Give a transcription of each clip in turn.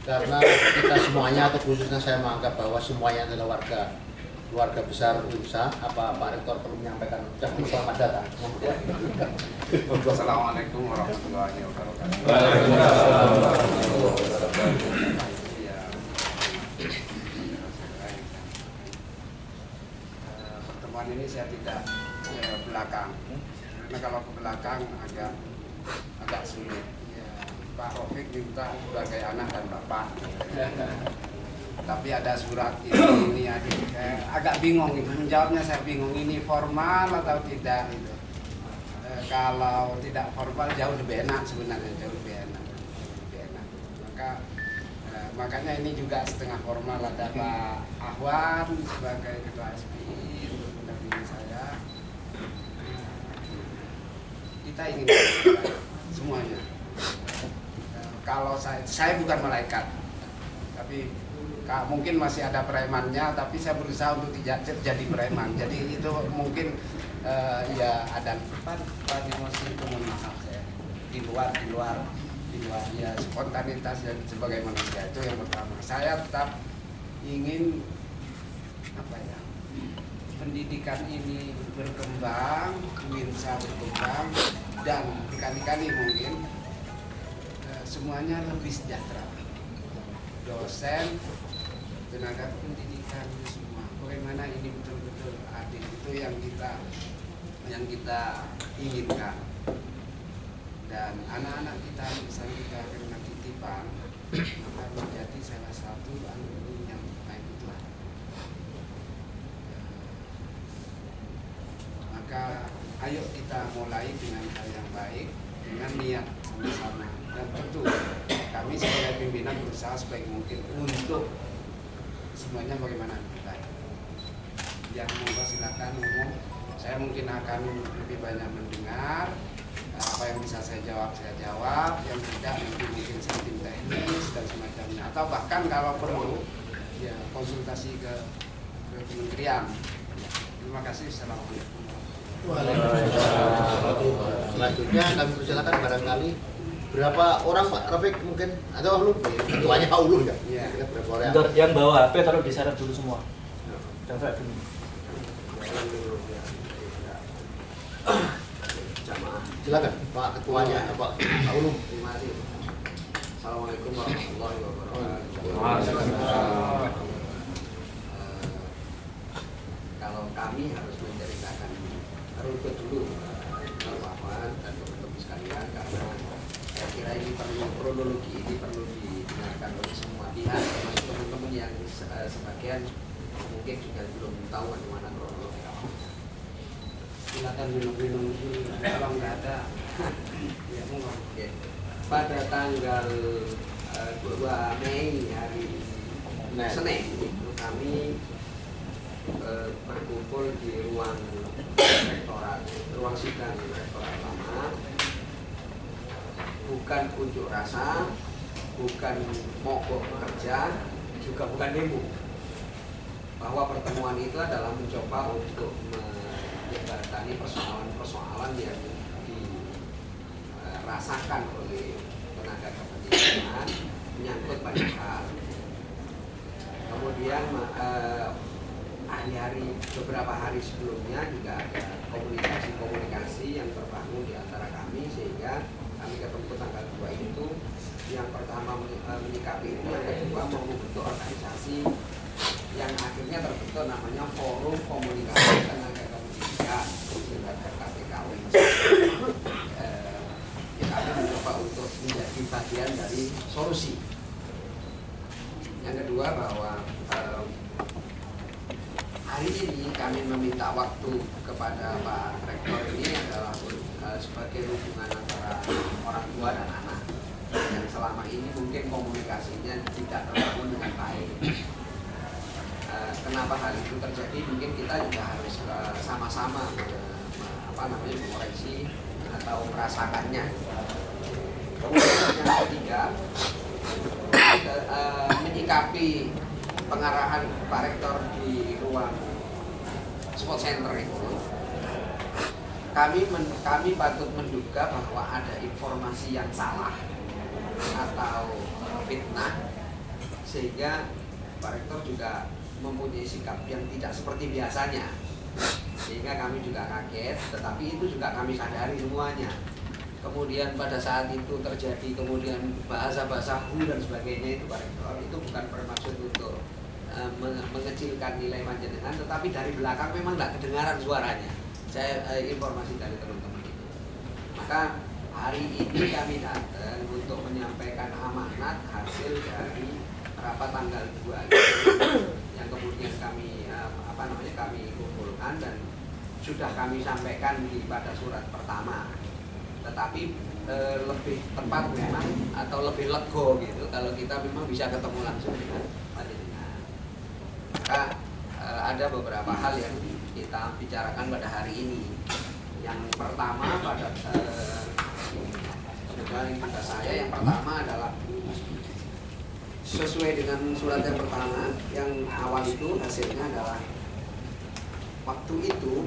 karena kita semuanya atau khususnya saya menganggap bahwa semuanya adalah keluarga besar UNSA. Apa Pak Rektor perlu menyampaikan ucapan selamat datang? Assalamualaikum warahmatullahi wabarakatuh. Pertemuan ini saya tidak belakang, karena kalau ke belakang agak sulit. Pak Rafiq minta sebagai anak dan bapak, tapi ada surat ini adik, agak bingung itu menjawabnya. Saya bingung ini formal atau tidak itu. Kalau tidak formal jauh lebih enak sebenarnya, jauh lebih enak. Makanya ini juga setengah formal. Ada Pak Ahwan sebagai ketua SPI untuk mendampingi saya. Kita ingin semuanya. Kalau saya bukan malaikat, tapi mungkin masih ada premannya, tapi saya berusaha untuk tidak jadi preman. Jadi itu mungkin ya ada Pak Dimosi itu, mohon maaf saya di luar ya spontanitas dan sebagai manusia. Itu yang pertama. Saya tetap ingin pendidikan ini berkembang, UNSA berkembang, dan berkali-kali mungkin semuanya lebih sejahtera. Dosen, tenaga pendidikan, semua. Bagaimana ini betul-betul adil, itu yang kita inginkan. Dan anak-anak kita, misalnya kita kena titipan, akan menjadi salah satu alumni yang baik itu. Maka ayo kita mulai dengan hal yang baik, dengan niat sama-sama. Dan tentu kami sebagai pimpinan berusaha sebaik mungkin untuk semuanya bagaimana lebih baik. Yang mau silakan ngomong, saya mungkin akan lebih banyak mendengar. Apa yang bisa saya jawab, yang tidak nanti mungkin saya tim teknis dan semacamnya. Atau bahkan kalau perlu ya konsultasi ke kementerian. Terima kasih. Assalamualaikum. Selanjutnya kami persilakan barangkali berapa orang Pak Rafiq mungkin, atau lu ketuanya Pak Ulul ya? Iya. Berapa orang? Yang bawa HP taruh di sana dulu semua. Daftar dulu. Silakan Pak Ketuanya, Pak Ulul. Terima kasih. Assalamualaikum warahmatullahi wabarakatuh. Kalau kami harus menceritakan rute dulu Bapak dan teman-teman sekalian, karena saya kira ini perlu kronologi, ini perlu didengarkan oleh semua pihak, termasuk teman-teman yang sebagian mungkin juga belum tahu bagaimana kronologi awal. Silakan minum-minum dulu, kalau nggak ada ya monggo. Pada tanggal 2 Mei hari Senin kami berkumpul di ruang sidang rektorat lama, bukan unjuk rasa, bukan mogok bekerja, juga bukan demo. Bahwa pertemuan itu adalah mencoba untuk menjembatani persoalan-persoalan yang dirasakan oleh tenaga kependidikan, menyangkut banyak hal. Kemudian beberapa hari sebelumnya juga ada komunikasi yang terbangun di antara kami, sehingga kami ketemu tanggal 2 itu. Yang pertama menyikapi itu, yang kedua membentuk organisasi yang akhirnya terbentuk namanya Forum Komunikasi Tenaga Kependidikan KTKW. Kami mencoba untuk menjadi bagian dari solusi. Yang kedua bahwa hari ini kami meminta waktu kepada Pak Rektor ini adalah sebagai hubungan antara orang tua dan anak yang selama ini mungkin komunikasinya tidak terbangun dengan baik. Kenapa hal itu terjadi? Mungkin kita juga harus sama-sama mengoreksi atau merasakannya. Kemudian yang ketiga, menyikapi pengarahan Pak Rektor di ruang sport center itu, kami patut menduga bahwa ada informasi yang salah atau fitnah sehingga Pak Rektor juga mempunyai sikap yang tidak seperti biasanya, sehingga kami juga kaget, tetapi itu juga kami sadari semuanya. Kemudian pada saat itu terjadi kemudian bahasa-bahasa hu dan sebagainya itu Pak Rektor, itu bukan bermaksud untuk mengecilkan nilai panjenengan, tetapi dari belakang memang tidak kedengaran suaranya. Saya informasi dari teman-teman itu. Maka hari ini kami datang untuk menyampaikan amanat hasil dari rapat tanggal 2 yang kemudian kami kami kumpulkan dan sudah kami sampaikan pada surat pertama. Tetapi lebih tepat memang atau lebih lego gitu kalau kita memang bisa ketemu langsung dengan panjenengan. Maka ada beberapa hal yang kita bicarakan pada hari ini. Yang pertama pada tugas saya yang pertama adalah sesuai dengan surat yang pertama, yang awal itu hasilnya adalah waktu itu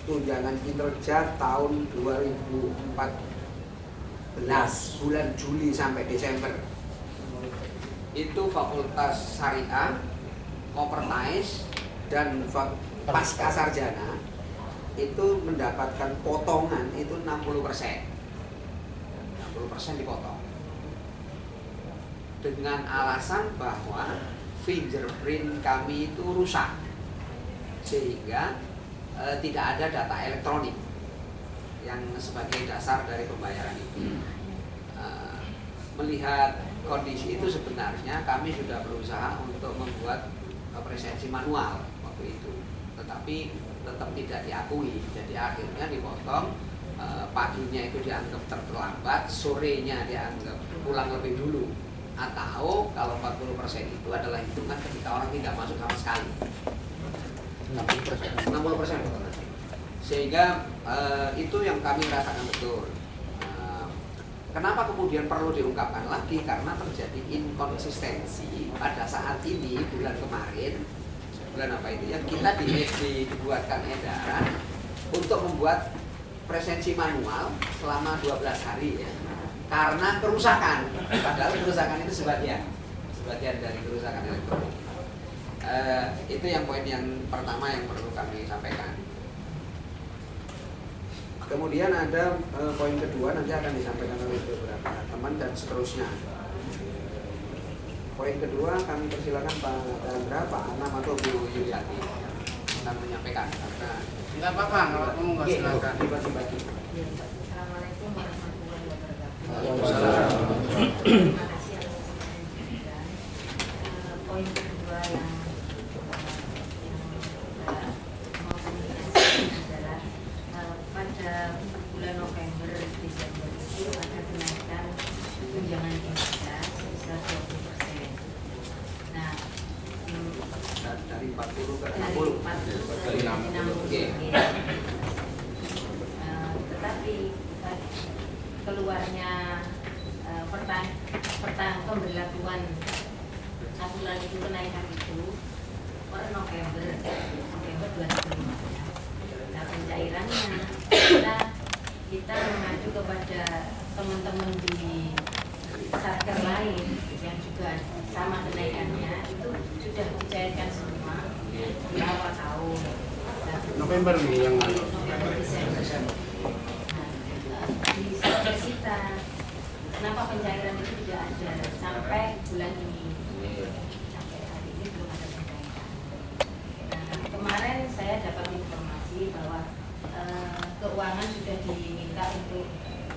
tunjangan kinerja tahun 2014 bulan Juli sampai Desember itu Fakultas Syariah, Kopertais dan Pasca Sarjana itu mendapatkan potongan itu 60%. 60% dipotong dengan alasan bahwa fingerprint kami itu rusak sehingga tidak ada data elektronik yang sebagai dasar dari pembayaran itu. Melihat kondisi itu sebenarnya kami sudah berusaha untuk membuat presensi manual waktu itu, tetapi tetap tidak diakui. Jadi akhirnya dipotong, paginya itu dianggap terlambat, sorenya dianggap pulang lebih dulu. Atau kalau 40% itu adalah hitungan ketika orang tidak masuk sama sekali. 60% sehingga itu yang kami rasakan betul. Kenapa kemudian perlu diungkapkan lagi? Karena terjadi inkonsistensi pada saat ini bulan kemarin, bulan apa itu ya, kita dibuatkan edaran untuk membuat presensi manual selama 12 hari ya, karena kerusakan. Padahal kerusakan itu sebagian dari kerusakan elektronik. Itu yang poin yang pertama yang perlu kami sampaikan. Kemudian ada poin kedua nanti akan disampaikan oleh beberapa teman dan seterusnya. Poin kedua kami persilakan Pak Chandra, Pak Anam atau Bu Yuliati akan menyampaikan karena Enggak apa-apa, kalau kamu nggak silakan. Dibagi-bagi. Assalamualaikum warahmatullahi wabarakatuh. Waalaikumsalam. Terima kasih atas perhatian. Poin kedua yang mau komunikasi adalah pada bulan November Desember itu ada kenaikan tunjangan kinerja sebesar 20%. Nah, Dari 40 ke dari 60. 40 ke Dari 60. 60. Tetapi keluarnya pemberlakuan aturan itu kenaikan itu per November 2015. Nah, pencairannya kita mengacu kepada teman-teman di satker lain yang juga sama kenaikannya itu sudah dicairkan semua di awal tahun. Nah, November nih yang November Desember. Nah, di satker kita kenapa pencairan itu tidak ada sampai bulan ini? Sampai hari ini belum ada pencairan. Nah, kemarin saya dapat informasi bahwa keuangan sudah diminta untuk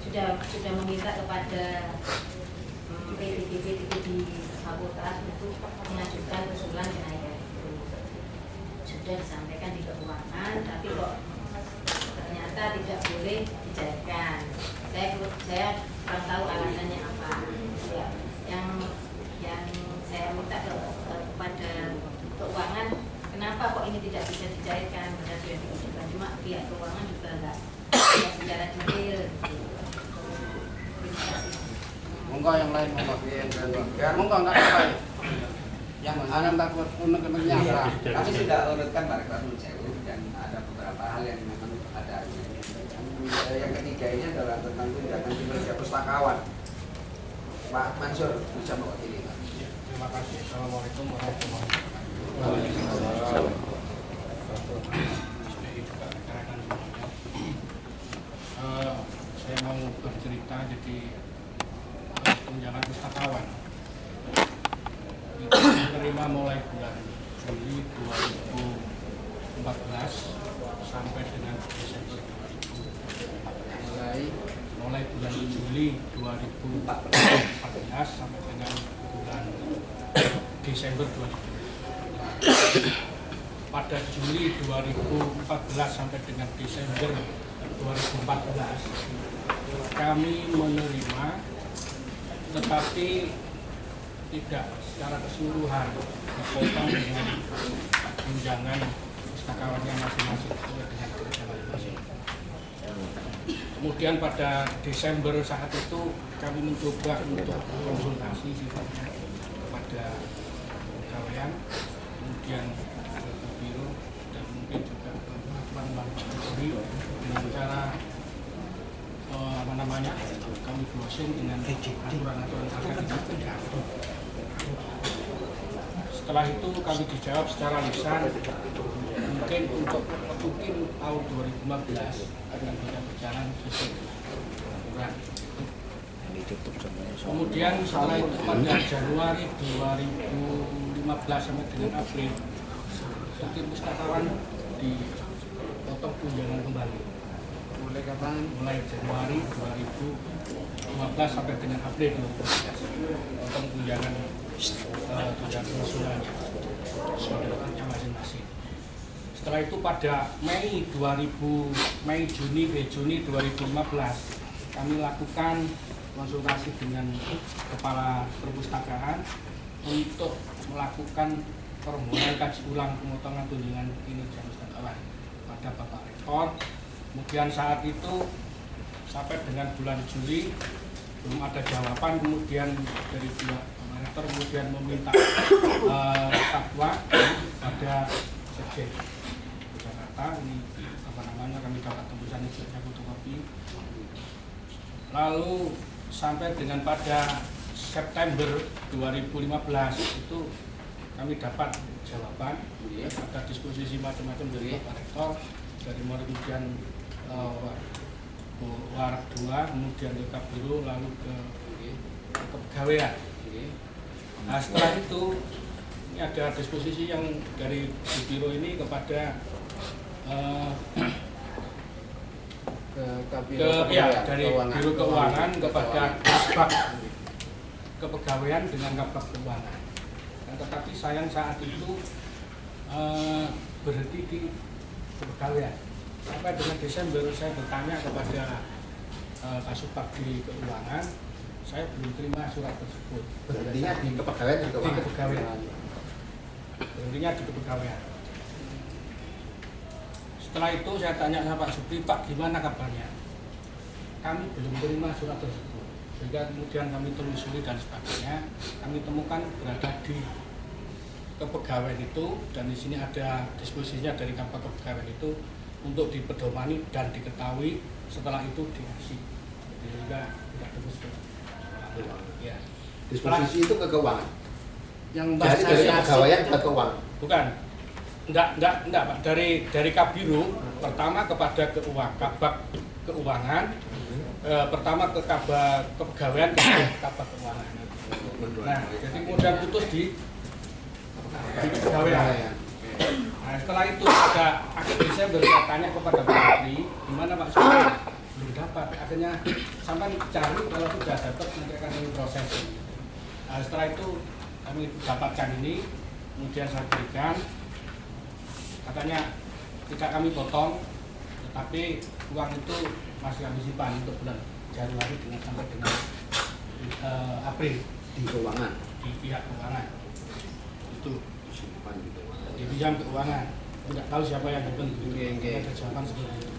sudah meminta kepada PTB di Fakultas untuk mengajukan usulan kenaikan itu. Sudah disampaikan di keuangan, tapi kok ternyata tidak boleh dicairkan. Saya kurang tahu alasannya apa. Ya, yang saya minta kepada keuangan, kenapa kok ini tidak bisa dicairkan? Benar sudah diusulkan, cuma pihak keuangan juga enggak secara detail. Terima kasih. monggo yang lain monggo. Yang ketiga, Monggo enggak apa-apa. Yang anak takut unek-uneknya apa? kami sudah urutkan Pak Rektor Sewu dan ada beberapa hal yang memang ada. Yang ketiga ini adalah tentang tunjangan kinerja pustakawan. Pak Mansur bisa mewakili Pak. Terima kasih. Assalamualaikum warahmatullahi wabarakatuh. Saya mau bercerita jadi tunjangan pustakawan. Itu menerima mulai bulan Juli 2014 sampai dengan Desember 2014. Mulai bulan Juli 2014 sampai dengan bulan Desember 2014. Pada Juli 2014 sampai dengan Desember 2014 kami menerima, tetapi tidak secara keseluruhan dipotong dengan tunjangan pustakawannya masing-masing dengan kerja masing-masing. Kemudian pada Desember saat itu kami mencoba untuk konsultasi sifatnya kepada pegawaian, kemudian ke biro dan mungkin juga teman-teman dengan cara kami browsing dengan aturan-aturan agar setelah itu kami dijawab secara lisan mungkin tahun 2015 akan bisa berjalan sesuai aturan. Kemudian setelah itu pada Januari 2015 sampai dengan April Sakit Pustakawan dipotong tunjangan kembali. Mulai kapan? Mulai Januari 2015 sampai dengan April 2015 potong tunjangan usulanya saudaranya masing-masing. Setelah itu pada Juni 2015 kami lakukan konsultasi dengan Kepala Perpustakaan untuk melakukan permohonan kaji ulang pemotongan tunjangan kinerja pustakawan pada Bapak Rektor. Kemudian saat itu sampai dengan bulan Juli belum ada jawaban, kemudian dari pihak Bapak Rektor kemudian meminta fatwa pada Sekjen Jakarta. Ini kami dapat tembusan ijazah fotokopi. Lalu sampai dengan pada September 2015 itu kami dapat jawaban, ada disposisi macam-macam dari Bapak Rektor, dari kemudian Warak 2, kemudian ke Kabiro, lalu ke kepegawaian. Nah, setelah itu ini ada disposisi yang dari Biro ini kepada dari Biro Keuangan kepada Kasbag Kepegawaian dengan Kasbag Keuangan. Tetapi sayang saat itu berhenti di kepegawaian. Sampai dengan Desember saya bertanya kepada Kasubag di Keuangan, saya belum terima surat tersebut. Berhentinya di kepegawaian dan keuangan. Di kepegawaian. Berhentinya di kepegawaian. Setelah itu saya tanya sama Pak Supri, Pak gimana kabarnya? Kami belum terima surat tersebut. Sehingga kemudian kami telusuri dan sebagainya, kami temukan berada di kepegawaian itu, dan di sini ada disposisinya dari Kapal Kepegawaian itu untuk dipedomani dan diketahui, setelah itu dikasih. Sehingga tidak terus ke ya. Disposisi itu ke keuangan. Yang jadi dari kepegawaian ke keuangan. Bukan. Enggak Pak. Dari Kabiro pertama kepada Kabag Keuangan, pertama ke kepegawaian ke Kabag Keuangan. Nah, jadi kemudian putus di kepegawaian. Nah, setelah itu ada akhir Desember saya tanya kepada Pak Supri, gimana Pak Supri? Belum dapat. Akhirnya sampai cari, kalau sudah dapat nanti akan kami proses. Nah, setelah itu kami dapatkan ini, kemudian saya berikan. Katanya tidak kami potong, tetapi uang itu masih kami simpan untuk bulan Januari dengan sampai dengan April Di keuangan. di pihak keuangan. Itu Simpan di keuangan. di bidang keuangan. Tidak tahu siapa yang dibentuk. Ada jawaban seperti itu.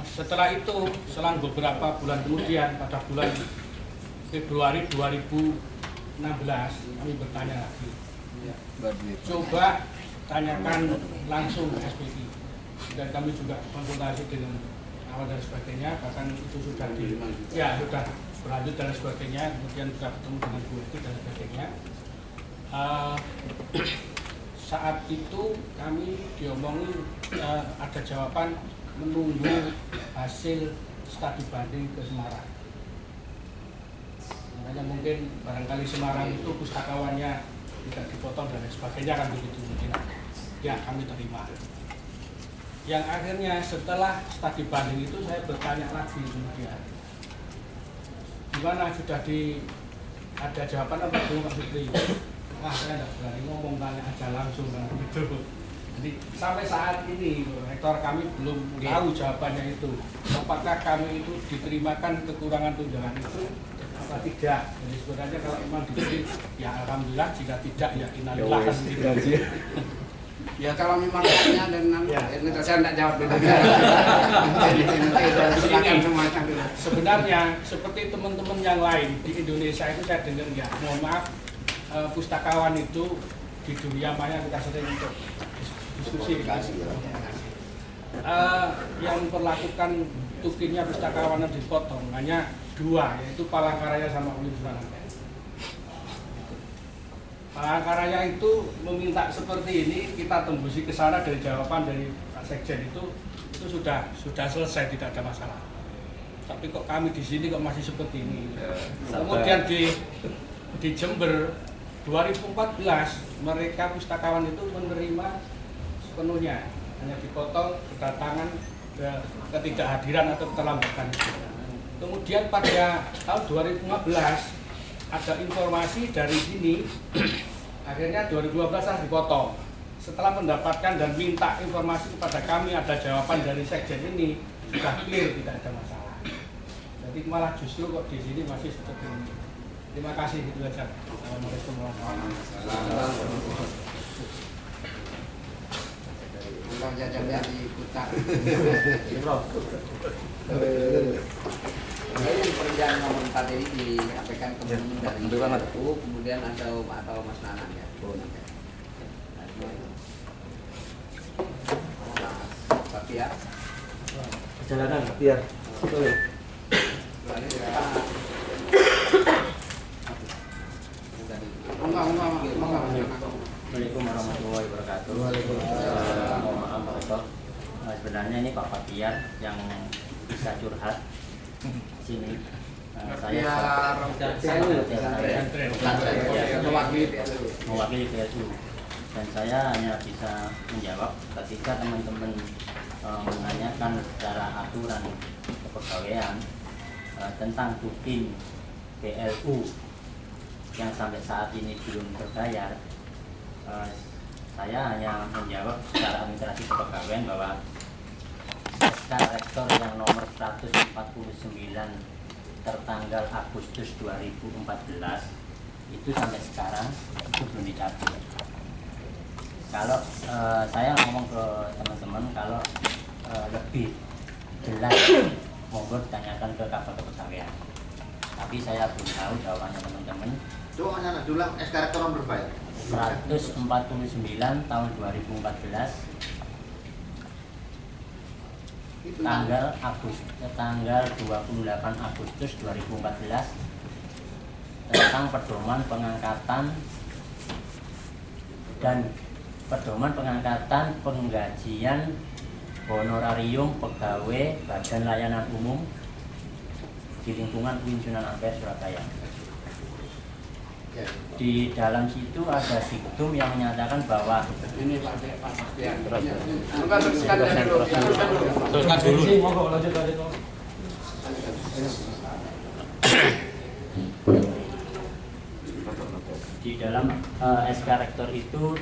Setelah itu, selang beberapa bulan kemudian, pada bulan Februari 2016 kami bertanya lagi. Coba tanyakan langsung ke SPI, dan kami juga konsultasi dengan awal dan sebagainya, bahkan itu sudah sudah berlanjut dan sebagainya, kemudian bisa ketemu dengan Bu itu dan sebagainya. Saat itu kami diomongi ada jawaban menunggu hasil studi banding ke Semarang. Makanya mungkin barangkali Semarang itu pustakawannya tidak dipotong dan sebagainya kan begitu mungkin. Ya kami terima. Yang akhirnya setelah studi banding itu saya bertanya lagi kemudian, gimana sudah ada jawaban apa belum Pak Fikri? Saya tidak berani ngomong, tanya aja langsung kan gitu. Jadi sampai saat ini rektor kami belum tahu jawabannya itu. Apakah kami itu diterimakan kekurangan tunjangan itu apa tidak? Jadi sebenarnya kalau memang diberi, ya alhamdulillah. Jika tidak, ya innalillah. Ya kalau memang tanya dengan saya tidak jawab dulu. Sebenarnya seperti teman-teman yang lain di Indonesia itu saya dengar ya, mohon maaf, pustakawan itu di dunia maya kita sering untuk diskusi yang memperlakukan tukinnya pustakawan yang dipotong hanya dua, yaitu Palangkaraya sama Universitas. Palangkaraya itu meminta seperti ini, kita tembusi ke sana dari jawaban dari Pak Sekjen itu sudah selesai, tidak ada masalah. Tapi kok kami di sini kok masih seperti ini. Kemudian di Jember 2014 mereka pustakawan itu menerima sepenuhnya, hanya dipotong kedatangan, ketidakhadiran atau keterlambatan. Kemudian pada tahun 2015 ada informasi dari sini, akhirnya 2012 harus dipotong. Setelah mendapatkan dan minta informasi kepada kami, ada jawaban dari Sekjen ini sudah clear, tidak ada masalah. Jadi malah justru kok di sini masih seperti ini. Terima kasih, itu saja. Assalamualaikum warahmatullahi wabarakatuh. Kalau jajannya di Kuta. Yang perencanaan nomor 4 ini disampaikan ke teman-teman dari itu, kemudian atau Mas Nanang ya. Tapi ya. Perjalanan biar. Assalamualaikum warahmatullahi wabarakatuh. Mohon maaf Pak Rektor. Sebenarnya ini Pak Fabian yang bisa curhat sini. Mewakili PSU, dan saya hanya bisa menjawab ketika teman-teman menanyakan secara aturan kepegawaian tentang tukin PLU yang sampai saat ini belum terbayar. Saya hanya menjawab secara administrasi kepegawaian bahwa SK Rektor yang nomor 149 tertanggal Agustus 2014 itu sampai sekarang itu belum dicabut. Kalau saya ngomong ke teman-teman, kalau lebih jelas monggo ditanyakan ke Kabag Kepegawaian. Tapi saya belum tahu jawabannya teman-teman. Coba mana dulu SK Rektor nomor berapa? 149 tahun 2014 tanggal 28 Agustus 2014 tentang pedoman pengangkatan dan pedoman pengangkatan penggajian honorarium pegawai Badan Layanan Umum di lingkungan UIN Sunan Ampel Surabaya. Di dalam situ ada diktum yang menyatakan bahwa ini Pak Fabian. Teruskan dulu. Di dalam SK Rektor itu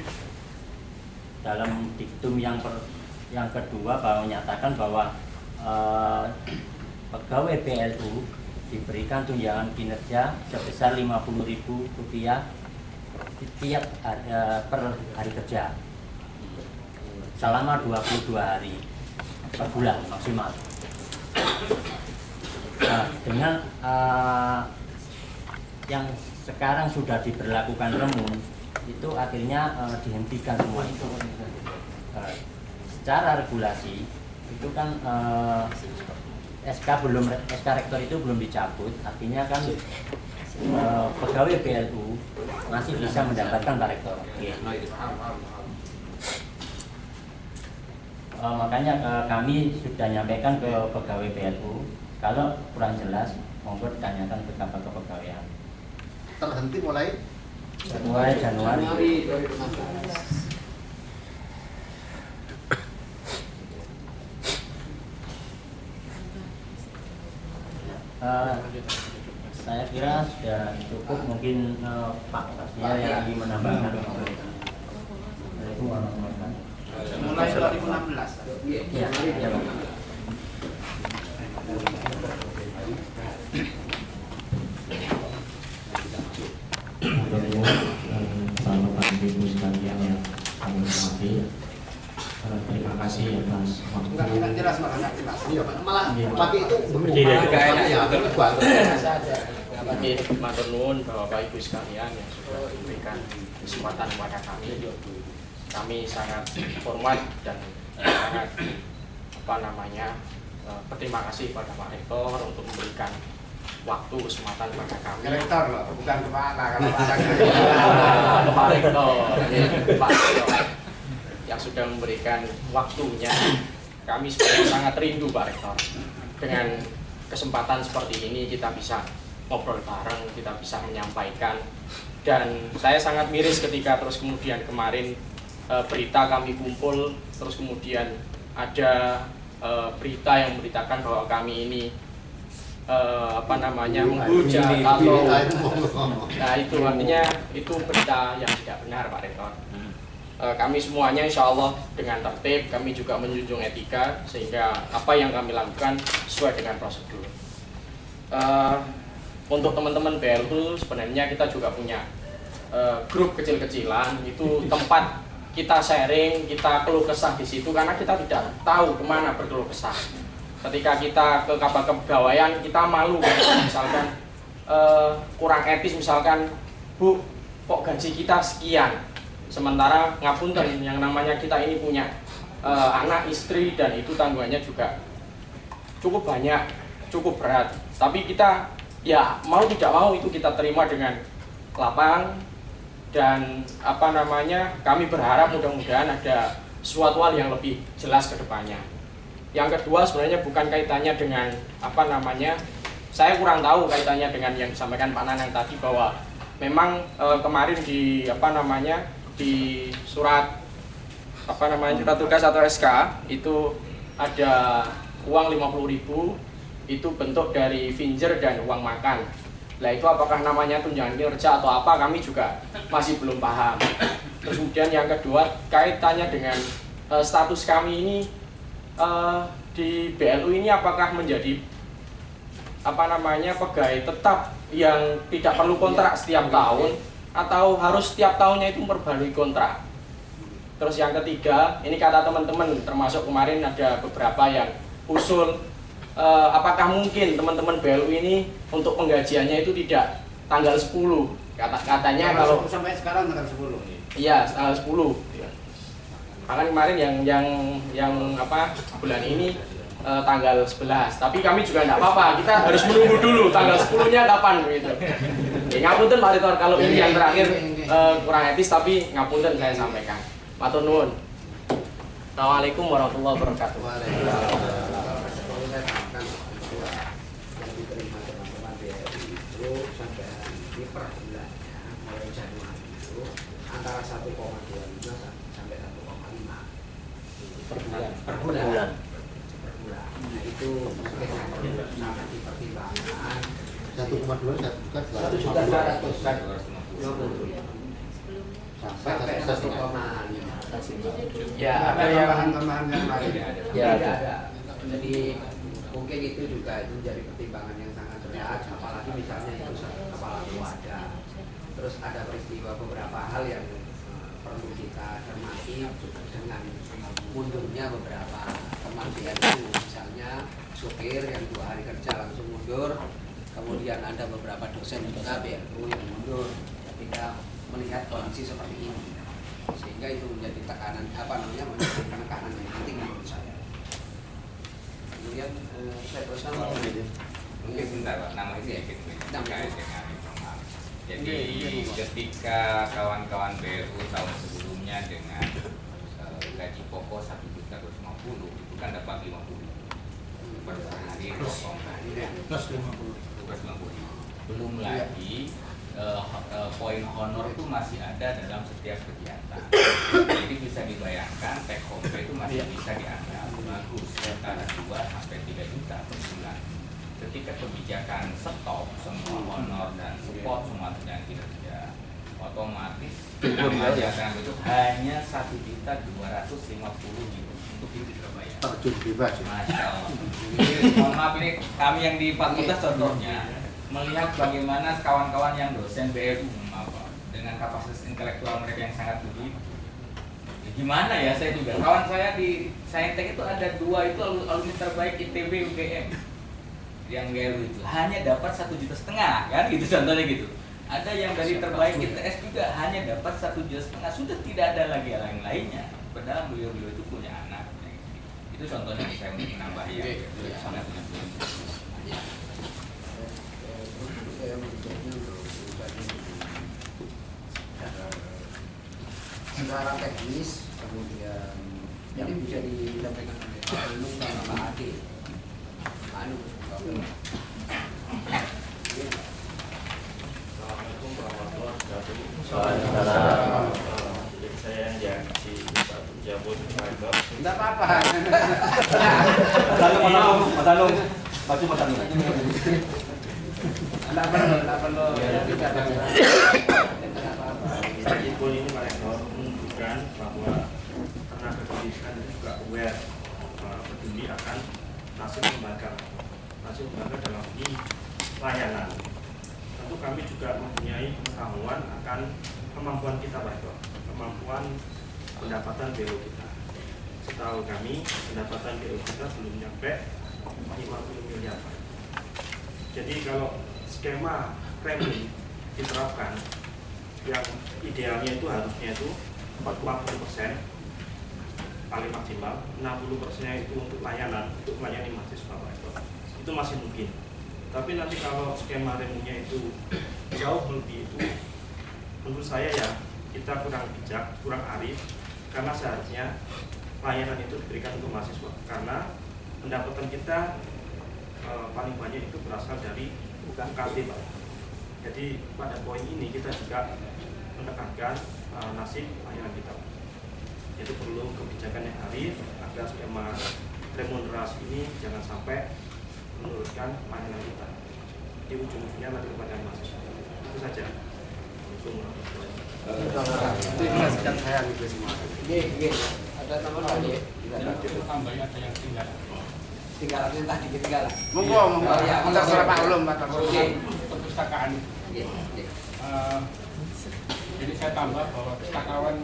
dalam diktum yang kedua bahwa menyatakan bahwa pegawai PLU diberikan tunjangan kinerja sebesar Rp50.000 tiap per hari kerja selama 22 hari per bulan maksimal. Nah, dengan yang sekarang sudah diberlakukan remun itu akhirnya dihentikan semua itu. Secara regulasi itu kan SK rektor itu belum dicabut, artinya kan pegawai BLU masih bisa mendapatkan Pak Rektor. Makanya kami sudah nyampaikan ke pegawai BLU, kalau kurang jelas monggo ditanyakan ke Kabak Kepegawaian. Terhenti mulai Januari 2016. Saya kira sudah cukup, mungkin Pak Tasya yang ingin menambahkan. Mulai 2016. Ya, ya Pak. Bapak Ibu sekalian yang kami hormati, terima kasih atas waktu. Enggak jelas malah enggak jelas. iya Pak, malah pakai itu Kami matur nuwun Bapak Ibu sekalian yang sudah memberikan kesempatan kepada kami. Kami sangat hormat dan sangat berterima kasih pada Pak Rektor untuk memberikan waktu kesempatan pada kami. Rektor loh, bukan kepala kalau Pak Rektor, Pak Rektor yang sudah memberikan waktunya. Kami sebenarnya sangat rindu Pak Rektor. Dengan kesempatan seperti ini kita bisa ngobrol bareng, kita bisa menyampaikan. Dan saya sangat miris ketika terus kemudian kemarin berita kami kumpul, terus kemudian ada berita yang memberitakan bahwa kami ini menghujat atau nah itu artinya itu berita yang tidak benar Pak Rektor. Kami semuanya insya Allah dengan tertib, kami juga menjunjung etika sehingga apa yang kami lakukan sesuai dengan prosedur. Untuk teman-teman BLU sebenarnya kita juga punya grup kecil-kecilan, itu tempat kita sharing, kita keluh kesah di situ karena kita tidak tahu kemana berkeluh kesah. Ketika kita ke Kabak Kepegawaian kita malu, misalkan kurang etis, misalkan Bu, kok gaji kita sekian, sementara ngapunten yang namanya kita ini punya anak, istri, dan itu tanggungannya juga cukup banyak, cukup berat. Tapi kita ya mau tidak mau itu kita terima dengan lapang. Dan kami berharap mudah-mudahan ada suatu hal yang lebih jelas ke depannya. Yang kedua sebenarnya bukan kaitannya dengan saya kurang tahu kaitannya dengan yang disampaikan Pak Nanang tadi bahwa memang kemarin di di surat surat tugas atau SK itu ada uang 50.000 itu bentuk dari voucher dan uang makan. Nah itu apakah namanya tunjangan kinerja atau apa, kami juga masih belum paham. Terus kemudian yang kedua kaitannya dengan status kami ini di BLU ini apakah menjadi pegawai tetap yang tidak perlu kontrak setiap tahun atau harus setiap tahunnya itu memperbarui kontrak. Terus yang ketiga, ini kata teman-teman termasuk kemarin ada beberapa yang usul apakah mungkin teman-teman BLU ini untuk penggajiannya itu tidak tanggal 10. Katanya kalau sampai sekarang tanggal 10. Iya, tanggal 10. Bahkan kemarin yang bulan ini tanggal 11. Tapi kami juga enggak apa-apa, kita harus menunggu dulu tanggal 10-nya kapan gitu. Ya, ngapunten Pak Rektor kalau ini yang terakhir kurang etis, tapi ngapunten saya sampaikan. Matur nuwun. Assalamualaikum warahmatullahi wabarakatuh. Per bulannya mulai Januari itu antara 1,25 sampai 1,5 per bulan. Nah itu mungkin sangat dipertimbangkan. 1,2 saya bukan 1.200.000 sampai 1,5. Ya, ada tambahan-tambahan yang lain. Ya ada. Jadi mungkin itu juga itu menjadi pertimbangan yang sangat berat, apalagi misalnya itu kepala keluarga. Terus ada peristiwa beberapa hal yang perlu kita cermati dengan mundurnya beberapa teman BLU, misalnya supir yang 2 hari kerja langsung mundur, kemudian ada beberapa dosen juga BLU yang mundur ketika melihat kondisi seperti ini, sehingga itu menjadi tekanan menjadi penekanan yang penting menurut saya. Kemudian saya teruskan Mungkin bentar Pak, nama ini ya terkait dengan informal. Jadi ketika kawan-kawan BLU tahun sebelumnya dengan gaji pokok 1.250.000 itu kan dapat 50.000 per hari potong Plus 50. belum lagi poin honor itu masih ada dalam setiap kegiatan. Jadi bisa dibayangkan take home pay itu masih bisa dianggap bagus antara 2 sampai 3 juta per bulan. Ketika kebijakan stop semua honor dan support semua sedang kinerja, otomatis pembayaran itu hanya 1.250.000 untuk itu terbayar. Terjun bebas. Masya Allah. Mohon maaf ini kami yang di fakultas contohnya melihat bagaimana kawan-kawan yang dosen BLU dengan kapasitas intelektual mereka yang sangat tinggi. Ya, gimana ya, saya juga kawan saya di Saintek itu ada 2 itu alumni terbaik ITB UGM yang BLU itu hanya dapat 1,5 juta kan gitu contohnya gitu. Ada yang dari terbaik ITS juga hanya dapat 1,5 juta, sudah tidak ada lagi yang lainnya. Padahal beliau-beliau itu punya anak. Itu contohnya saya untuk menambah ya. Sangat secara teknis kemudian yang bisa disampaikan oleh Pak Nung dan Pak Ade. Pak Nung. Assalamualaikum warahmatullahi wabarakatuh. Jadi saya yang di satu jabut rektor. Tidak apa-apa. Mas Anung, maju Mas Anung. Tidak perlu. Jadi poin ini Pak Rektor menunjukkan bahwa tenaga pendidikan juga aware peduli akan nasib lembaga dalam ini layanan. Tentu kami juga mempunyai pengetahuan akan kemampuan kita Pak Rektor, kemampuan pendapatan BLU kita. Setahu kami pendapatan BLU kita belum nyampe 50 miliar Pak. Jadi kalau skema premi diterapkan, yang idealnya itu harusnya itu 40% paling maksimal, 60% itu untuk layanan, untuk melayani mahasiswa Pak Rektor. Itu masih mungkin. Tapi nanti kalau skema remunya itu jauh lebih itu, menurut saya ya kita kurang bijak, kurang arif, karena seharusnya layanan itu diberikan untuk mahasiswa. Karena pendapatan kita paling banyak itu berasal dari UKT Pak. Jadi pada poin ini kita juga menekankan nasib layanan kita. Jadi perlu kebijakan yang arif agar skema remunerasi ini jangan sampai menurunkan layanan kita. Di ujung-ujungnya nanti kepada mahasiswa. Itu saja. Assalamualaikum warahmatullahi wabarakatuh. Itu jelaskan saya gitu semua. Ada teman lagi ya? Tambahnya ada yang tinggal. Tinggalan yang tadi ketinggalan. Monggo. Terserah Pak Ulum, Pak. Perpustakaan. Jadi saya tambah bahwa pustakawan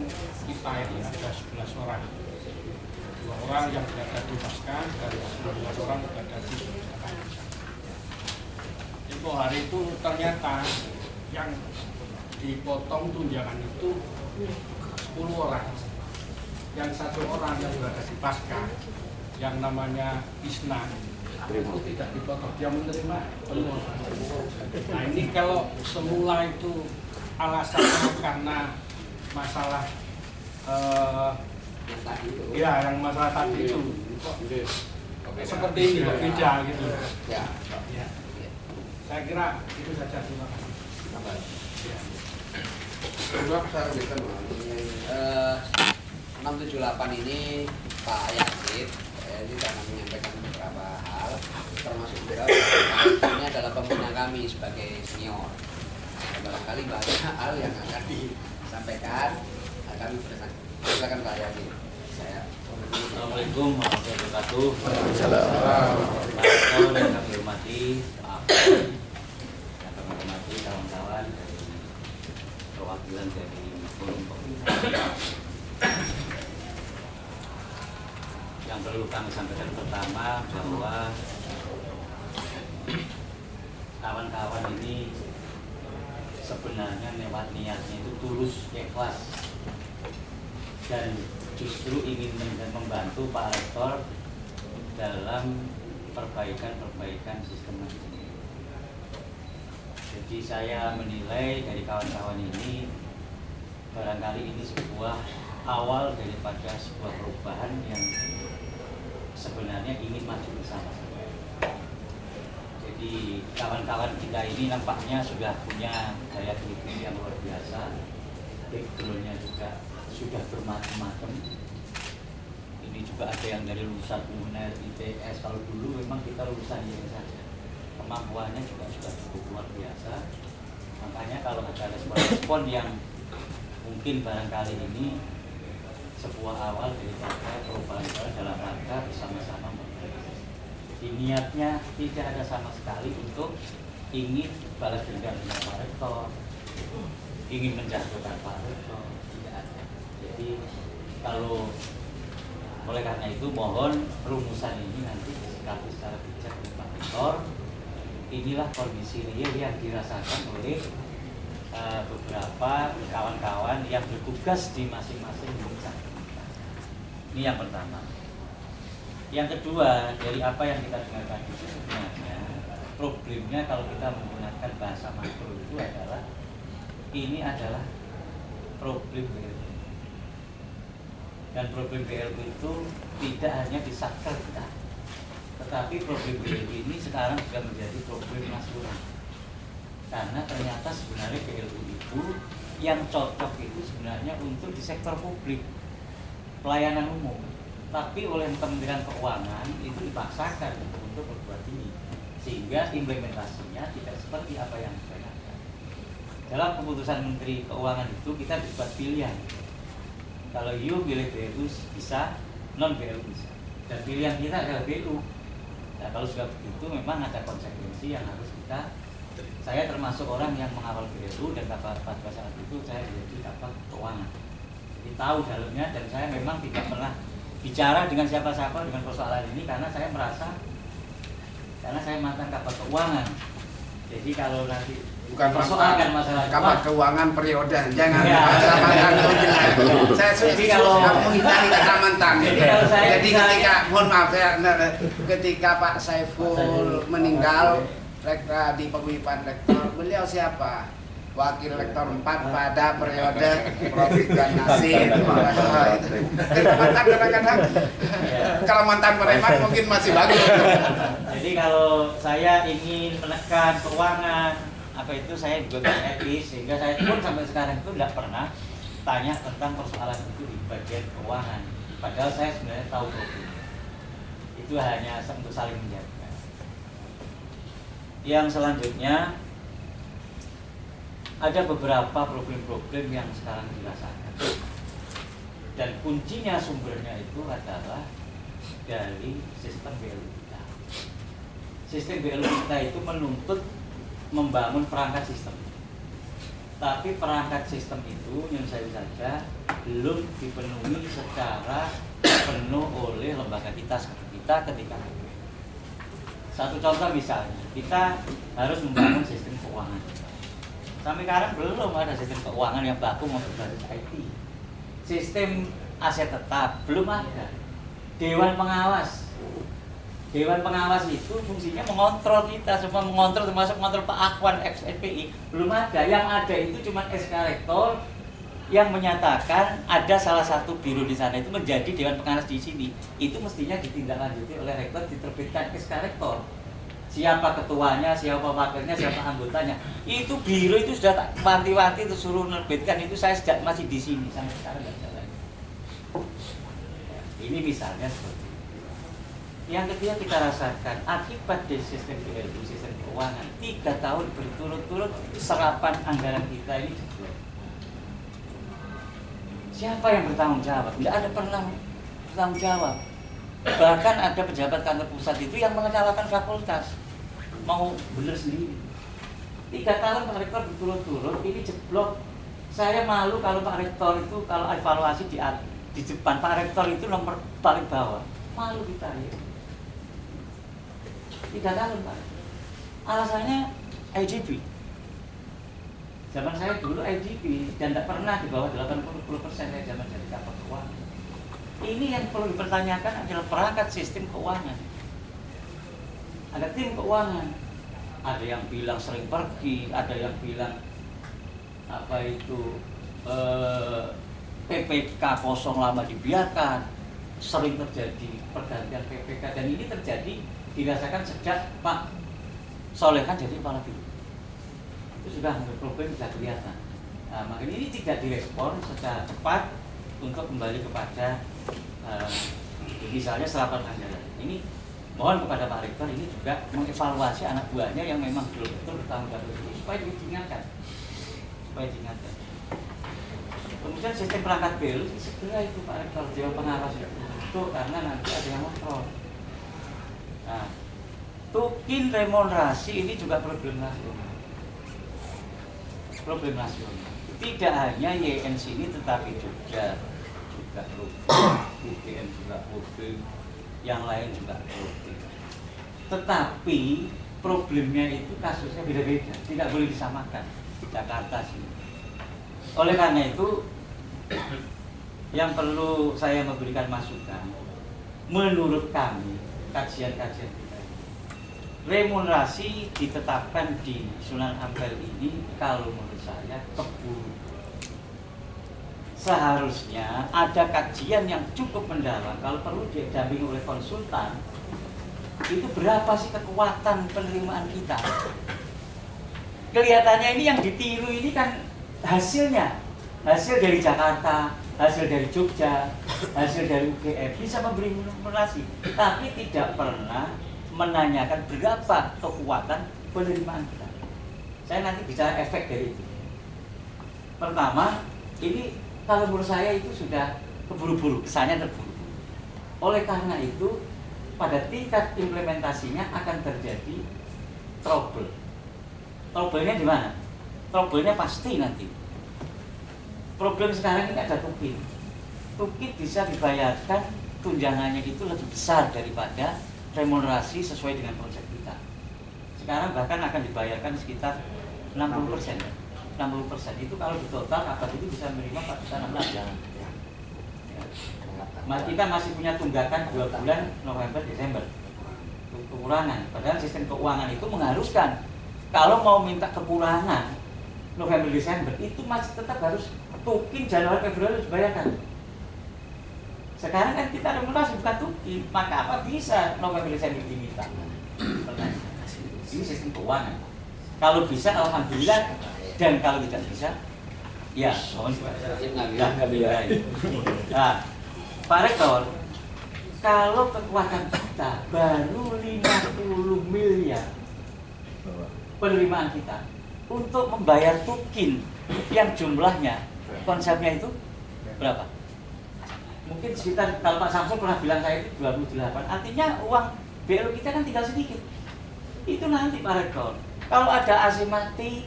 kita ini ada 11 orang. 2 orang yang berada di Paskan dan 19 orang berada di perpustakaan. Tempoh hari itu ternyata yang dipotong tunjangan itu 10 orang. Yang 1 orang yang berada di Paskan, yang namanya Isna, itu tidak dipotong, dia menerima penuh. Nah ini kalau semula itu alasannya karena masalah ya yang masalah tadi itu seperti ini kok beda gitu ya. Saya kira itu saja. Terima kasih. Sebelum saya lanjutkan 678 ini Pak Yazid ini akan menyampaikan beberapa hal, termasuk juga ini adalah pembina kami sebagai senior. Barangkali banyak hal yang akan disampaikan, kami berkesan. Silakan Pak Yazid. Assalamualaikum warahmatullahi wabarakatuh. Waalaikumsalam. Yang kami hormati, yang kami hormati kawan-kawan dari perwakilan dari forum pemerintah. Yang perlu kami sampaikan pertama bahwa kawan-kawan ini sebenarnya lewat niatnya itu tulus, ikhlas, dan justru ingin membantu Pak Rektor dalam perbaikan sistem manajemen. Jadi saya menilai dari kawan-kawan ini barangkali ini sebuah awal daripada sebuah perubahan yang sebenarnya ingin maju bersama-sama. Jadi kawan-kawan kita ini nampaknya sudah punya daya kritik yang luar biasa, backgroundnya juga sudah bermacam-macam. Ini juga ada yang dari lulusan UNER, ITS. Kalau dulu memang kita lulusan ini saja, kemampuannya juga sudah cukup luar biasa. Makanya kalau ada respon yang mungkin barangkali ini sebuah awal daripada perubahan dalam rangka bersama-sama memperbaiki. Jadi niatnya tidak ada sama sekali untuk ingin balas dendam dengan Pak Rektor, ingin menjatuhkan Pak Rektor, tidak ada. Jadi kalau oleh karena itu mohon rumusan ini nanti disikapi secara bijak oleh Pak Rektor. Inilah kondisi real yang dirasakan oleh beberapa kawan-kawan yang bertugas di masing-masing jurusan. Ini yang pertama. Yang kedua, dari apa yang kita dengarkan itu sebenarnya problemnya kalau kita menggunakan bahasa makro itu adalah ini adalah problem BLU. Dan problem BLU itu tidak hanya di Satker kita, tetapi problem BLU ini sekarang sudah menjadi problem nasional. Karena ternyata sebenarnya BLU itu yang cocok itu sebenarnya untuk di sektor publik, pelayanan umum. Tapi oleh Kementerian Keuangan itu dipaksakan untuk berbuat ini, sehingga implementasinya tidak seperti apa yang dibayangkan. Dalam keputusan Menteri Keuangan itu kita dibuat pilihan. Kalau you pilih BLU bisa, non BLU bisa. Dan pilihan kita adalah BLU. Nah, kalau sudah begitu memang ada konsekuensi yang harus kita. Saya termasuk orang yang mengawal BLU dan pada saat itu saya jadi kapal keuangan. Jadi tahu dalamnya dan saya memang tidak pernah bicara dengan siapa-siapa dengan persoalan ini karena saya merasa saya mantan kapal keuangan. Jadi kalau nanti bukan persoalkan masalah kapal keuangan periode, jangan ya. Saya jadi kalau menghindari kata mantan. Jadi ketika mohon maaf ya, ketika Pak Saiful meninggal di penguyupan rektor, beliau siapa? Wakil Rektor 4 pada periode Prof. Ridwan Nasir. Itu mantan kadang-kadang. Kalau mantan preman mungkin masih bagus. Jadi kalau saya ingin menekan keuangan, apa itu saya juga etis, sehingga saya pun sampai sekarang itu tidak pernah tanya tentang persoalan itu di bagian keuangan. Padahal saya sebenarnya tahu problem. Itu hanya untuk saling menjaga. Yang selanjutnya ada beberapa problem-problem yang sekarang dirasakan dan kuncinya sumbernya itu adalah dari sistem BLU kita. Sistem BLU kita itu menuntut membangun perangkat sistem, tapi perangkat sistem itu yang saya saja belum dipenuhi secara penuh oleh lembaga kita seperti kita ketika satu contoh misalnya kita harus membangun sistem keuangan. Sampai sekarang belum ada sistem keuangan yang baku maupun berbasis IT. Sistem aset tetap belum ada. Dewan pengawas itu fungsinya mengontrol kita, semua mengontrol termasuk mengontrol Pak Akhwan ex-FPI. Belum ada. Yang ada itu cuma SK Rektor yang menyatakan ada salah satu biro di sana itu menjadi dewan pengawas di sini. Itu mestinya ditindaklanjuti oleh rektor, diterbitkan SK Rektor. Siapa ketuanya, siapa wakilnya, siapa anggotanya. Itu biro itu sudah tak wanti-wanti itu suruh menerbitkan, itu saya sejak masih di sini sampai sekarang nggak jalan. Ini misalnya seperti itu. Yang kedua kita rasakan akibat dari sistem BLU, sistem keuangan 3 tahun berturut-turut serapan anggaran kita ini jeblok. Siapa yang bertanggung jawab? Tidak ada pernah bertanggung jawab. Bahkan ada pejabat kantor pusat itu yang menyalahkan fakultas, mau benar sendiri. 3 tahun Pak Rektor berturut-turut ini jeblok. Saya malu kalau Pak Rektor itu kalau evaluasi di depan Pak Rektor itu nomor paling bawah. Malu kita ya. 3 tahun Pak. Alasannya IGP. Zaman saya dulu IGP dan tidak pernah di bawah 80% dari zaman jadi kapal keuangan. Ini yang perlu dipertanyakan adalah perangkat sistem keuangan. ada tim keuangan. Ada yang bilang sering pergi, ada yang bilang apa itu PPK kosong lama dibiarkan, sering terjadi pergantian PPK, dan ini terjadi dirasakan sejak Pak Solehan jadi kepala biro. Itu sudah problem sudah kelihatan. Nah, makanya ini tidak direspon secara cepat untuk kembali kepada misalnya serapan anggaran. Ini mohon kepada Pak Rektor ini juga mengevaluasi anak buahnya yang memang betul-betul bertanggung jawab itu supaya diingatkan, Kemudian sistem perangkat BEL segera itu Pak Rektor Dewan Pengawas itu karena nanti ada yang kontrol. Nah, tukin remunerasi ini juga problem nasional. Tidak hanya YNC ini tetapi juga UGM juga problem, yang lain juga problem. Tetapi problemnya itu kasusnya beda-beda, tidak boleh disamakan. Jakarta sih. Oleh karena itu yang perlu saya memberikan masukan, menurut kami kajian-kajian kita, remunerasi ditetapkan di Sunan Ampel ini kalau menurut saya keburu. Seharusnya ada kajian yang cukup mendalam, kalau perlu didampingi oleh konsultan. Itu berapa sih kekuatan penerimaan kita? Kelihatannya ini yang ditiru ini kan hasilnya, hasil dari Jakarta, hasil dari Jogja, hasil dari UGM bisa memberi remunerasi, tapi tidak pernah menanyakan berapa kekuatan penerimaan kita. Saya nanti bicara efek dari itu. Pertama, ini kalau menurut saya itu sudah keburu-buru, kesannya terburu-buru. Oleh karena itu, pada tingkat implementasinya akan terjadi trouble. Trouble-nya di mana? Trouble-nya pasti nanti. Problem sekarang ini ada tukin. Tukin bisa dibayarkan tunjangannya itu lebih besar daripada remunerasi sesuai dengan konsep kita. Sekarang bahkan akan dibayarkan sekitar 60%. 60% itu kalau di total akad itu bisa menerima 4,6 juta. Kita masih punya tunggakan 2 bulan November Desember kekurangan. Padahal sistem keuangan itu mengharuskan kalau mau minta kekurangan November Desember itu masih tetap harus tukin Januari Februari dibayarkan. Sekarang kan kita remunerasi bukan tukin, maka apa bisa November Desember diminta? Ini sistem keuangan. Kalau bisa alhamdulillah, dan kalau tidak bisa ya mohon nah, Pak Rektor, kalau kekuatan kita baru 50 miliar penerimaan kita untuk membayar tukin yang jumlahnya konsepnya itu berapa? Mungkin sekitar, kalau Pak Samsul pernah bilang saya itu 28. Artinya uang BLU kita kan tinggal sedikit. Itu nanti Pak Rektor, kalau ada AC mati,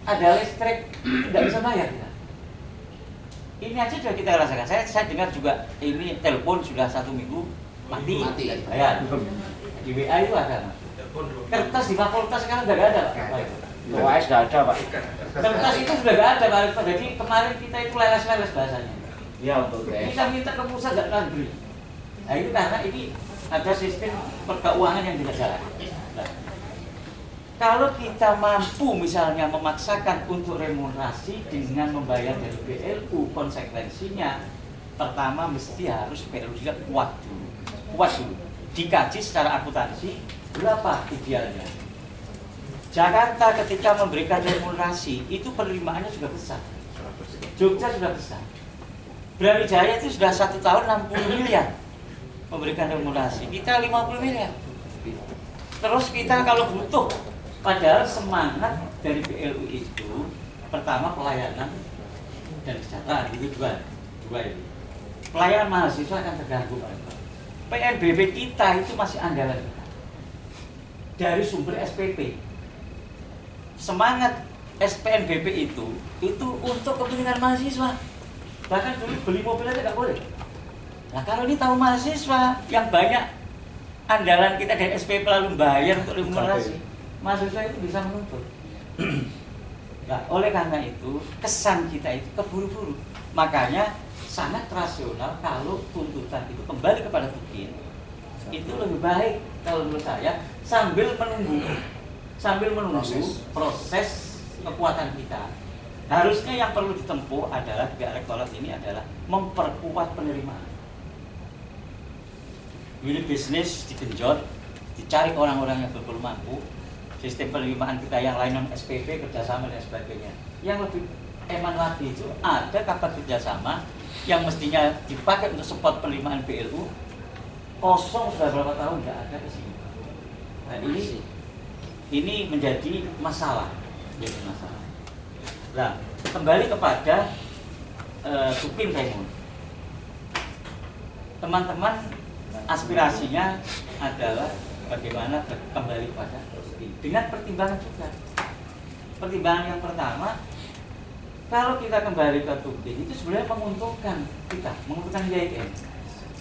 ada listrik, tidak bisa bayar kita. Ini aja sudah kita rasakan. Saya dengar juga ini telepon sudah 1 minggu mati bayar. Di WA itu ada. Kertas di fakultas sekarang sudah ada Pak. OAS nggak ada Pak. Kertas itu sudah nggak ada Pak. Jadi kemarin kita itu leles-leles bahasanya. Ya untuk Kita minta ke pusat nggak negeri. Nah itu karena ini ada sistem perkeuangan yang tidak jalan. Nah, kalau kita mampu misalnya memaksakan untuk remunerasi dengan membayar dari BLU, konsekuensinya pertama mesti harus BLU juga kuat dulu. Dikaji secara akuntansi berapa idealnya. Jakarta ketika memberikan remunerasi itu penerimaannya sudah besar. Jogja sudah besar. Brawijaya itu sudah 1 tahun 60 miliar memberikan remunerasi. Kita 50 miliar. Terus kita kalau butuh, padahal semangat dari BLU itu pertama pelayanan dan kesejahteraan, itu dua itu. Pelayanan mahasiswa akan terganggu. PNBP kita itu masih andalan kita dari sumber SPP. Semangat SPNBP itu untuk kepentingan mahasiswa. Bahkan dulu beli mobil aja nggak boleh. Nah kalau ini tahu mahasiswa yang banyak andalan kita dari SPP lalu bayar untuk remunerasi, mahasiswa itu bisa menuntut. Nah, oleh karena itu kesan kita itu keburu-buru. Makanya sangat rasional kalau tuntutan itu kembali kepada tukin itu lebih baik kalau menurut saya, sambil menunggu proses kekuatan kita. Harusnya yang perlu ditempuh adalah pihak rektorat ini adalah memperkuat penerimaan. Unit bisnis digenjot, dicari orang-orang yang bermampu, sistem penerimaan kita yang lain non SPP, kerjasama dan sebagainya. Yang lebih eman lagi itu ada kabar kerjasama yang mestinya dipakai untuk support penerimaan BLU, kosong sudah berapa tahun nggak ada ke sini. Nah ini menjadi masalah, Nah, kembali kepada Tukin Taimun. Teman-teman aspirasinya adalah bagaimana kembali pada Tukin dengan pertimbangan juga. Pertimbangan yang pertama, kalau kita kembali ke Tukin itu sebenarnya menguntungkan kita, menguntungkan IAIN,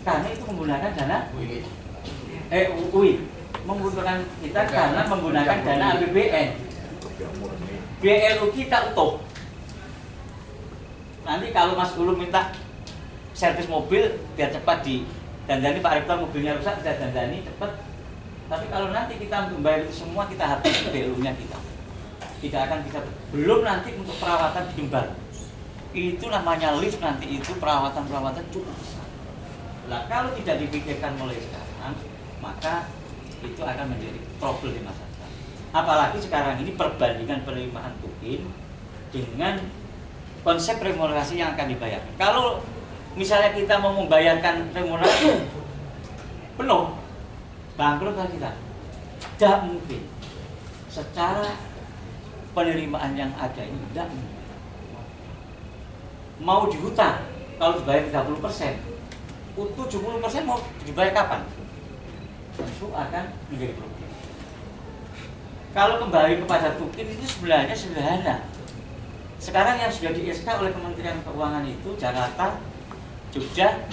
karena itu menggunakan dana UI, menguntungkan kita karena menggunakan dana APBN. BLU kita utuh. Nanti kalau Mas Ulum minta servis mobil biar cepat dandani, Pak Rektor mobilnya rusak bisa dandani cepat. Tapi kalau nanti kita untuk bayar itu semua, kita habis BLU-nya kita. Tidak akan bisa. Belum nanti untuk perawatan bikin baru. Itu namanya lift nanti, itu perawatan cukup besar. Nah, kalau tidak dipikirkan mulai sekarang, maka itu akan menjadi trouble di masa depan. Apalagi sekarang ini perbandingan penerimaan Tukin dengan konsep remunerasi yang akan dibayarkan. Kalau misalnya kita mau membayarkan remunerasi penuh, bangkrut kan kita. Tidak mungkin. Secara penerimaan yang ada ini tidak mungkin. Mau dihutang, kalau dibayar 30%, utuh 70% mau dibayar kapan? Tentu akan menjadi problem. Kalau kembali kepada Tukin itu sebenarnya sederhana. Sekarang yang sudah di-SK oleh Kementerian Keuangan itu Jakarta, Jogja,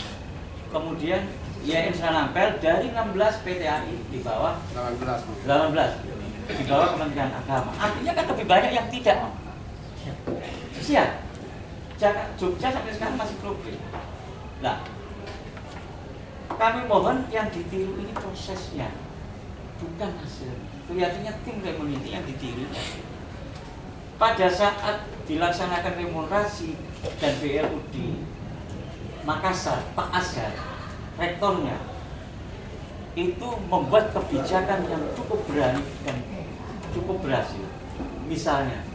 kemudian IAIN Sanampel dari 16 PTAI di bawah 18 di bawah Kementerian Agama. Artinya kan lebih banyak yang tidak. Siap. Jogja sampai sekarang masih problem. Nah, kami mohon yang ditiru ini prosesnya, bukan hasilnya. Kelihatannya tim remunerasi yang ditiru. Pada saat dilaksanakan remunerasi dan BLU di Makassar, Pak Azhar, rektornya, itu membuat kebijakan yang cukup berani dan cukup berhasil. Misalnya,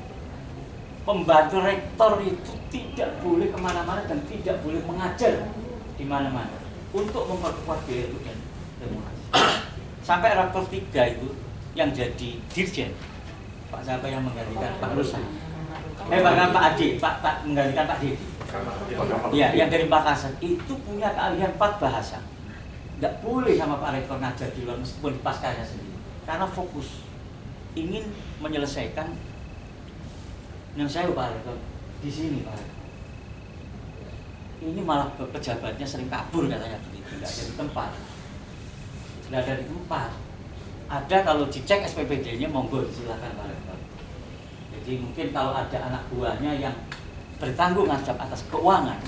pembantu rektor itu tidak boleh kemana-mana dan tidak boleh mengajar di mana-mana untuk memperkuat BLU dan remunerasi. Sampai rektor 3 itu yang jadi dirjen, Pak siapa yang menggantikan Pak Rusa? Bahkan Pak Adi, Pak menggantikan Pak Dedi. Ya, yang dari Makassar itu punya keahlian 4 bahasa. Tidak boleh sama Pak Rektor ngajar di luar meskipun di pascanya sendiri, karena fokus ingin menyelesaikan. Yang saya Pak Rektor di sini Pak Rektor. Ini malah pejabatnya sering kabur katanya begitu, tidak ada di tempat. Tidak ada di tempat. Ada kalau dicek SPPD-nya monggo silakan Pak Rektor. Jadi mungkin kalau ada anak buahnya yang bertanggung jawab atas keuangan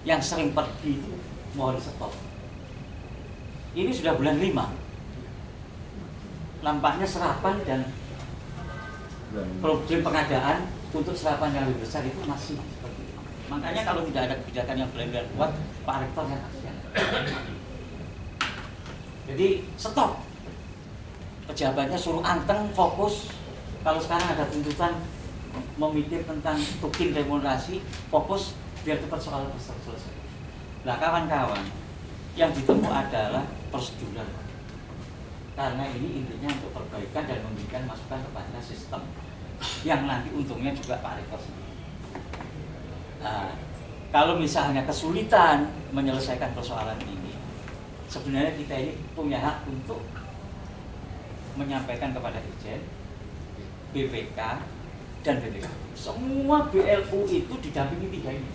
yang sering pergi itu mohon stop. Ini sudah bulan 5. Nampaknya serapan dan problem pengadaan untuk serapan yang lebih besar itu masih seperti itu. Makanya kalau tidak ada kebijakan yang benar-benar kuat, Pak Rektor yang kasihan. Jadi stop. Pejabatnya suruh anteng, fokus. Kalau sekarang ada tuntutan memikir tentang Tukin remunerasi, fokus biar cepat soal selesai. Nah kawan-kawan, yang ditempuh adalah prosedural. Karena ini intinya untuk perbaikan dan memberikan masukan kepada sistem yang nanti untungnya juga Pak Rektor sendiri. Nah, kalau misalnya kesulitan menyelesaikan persoalan ini, sebenarnya kita ini punya hak untuk menyampaikan kepada Ijen, BPK, dan BPK. Semua BLU itu didampingi 3 ini.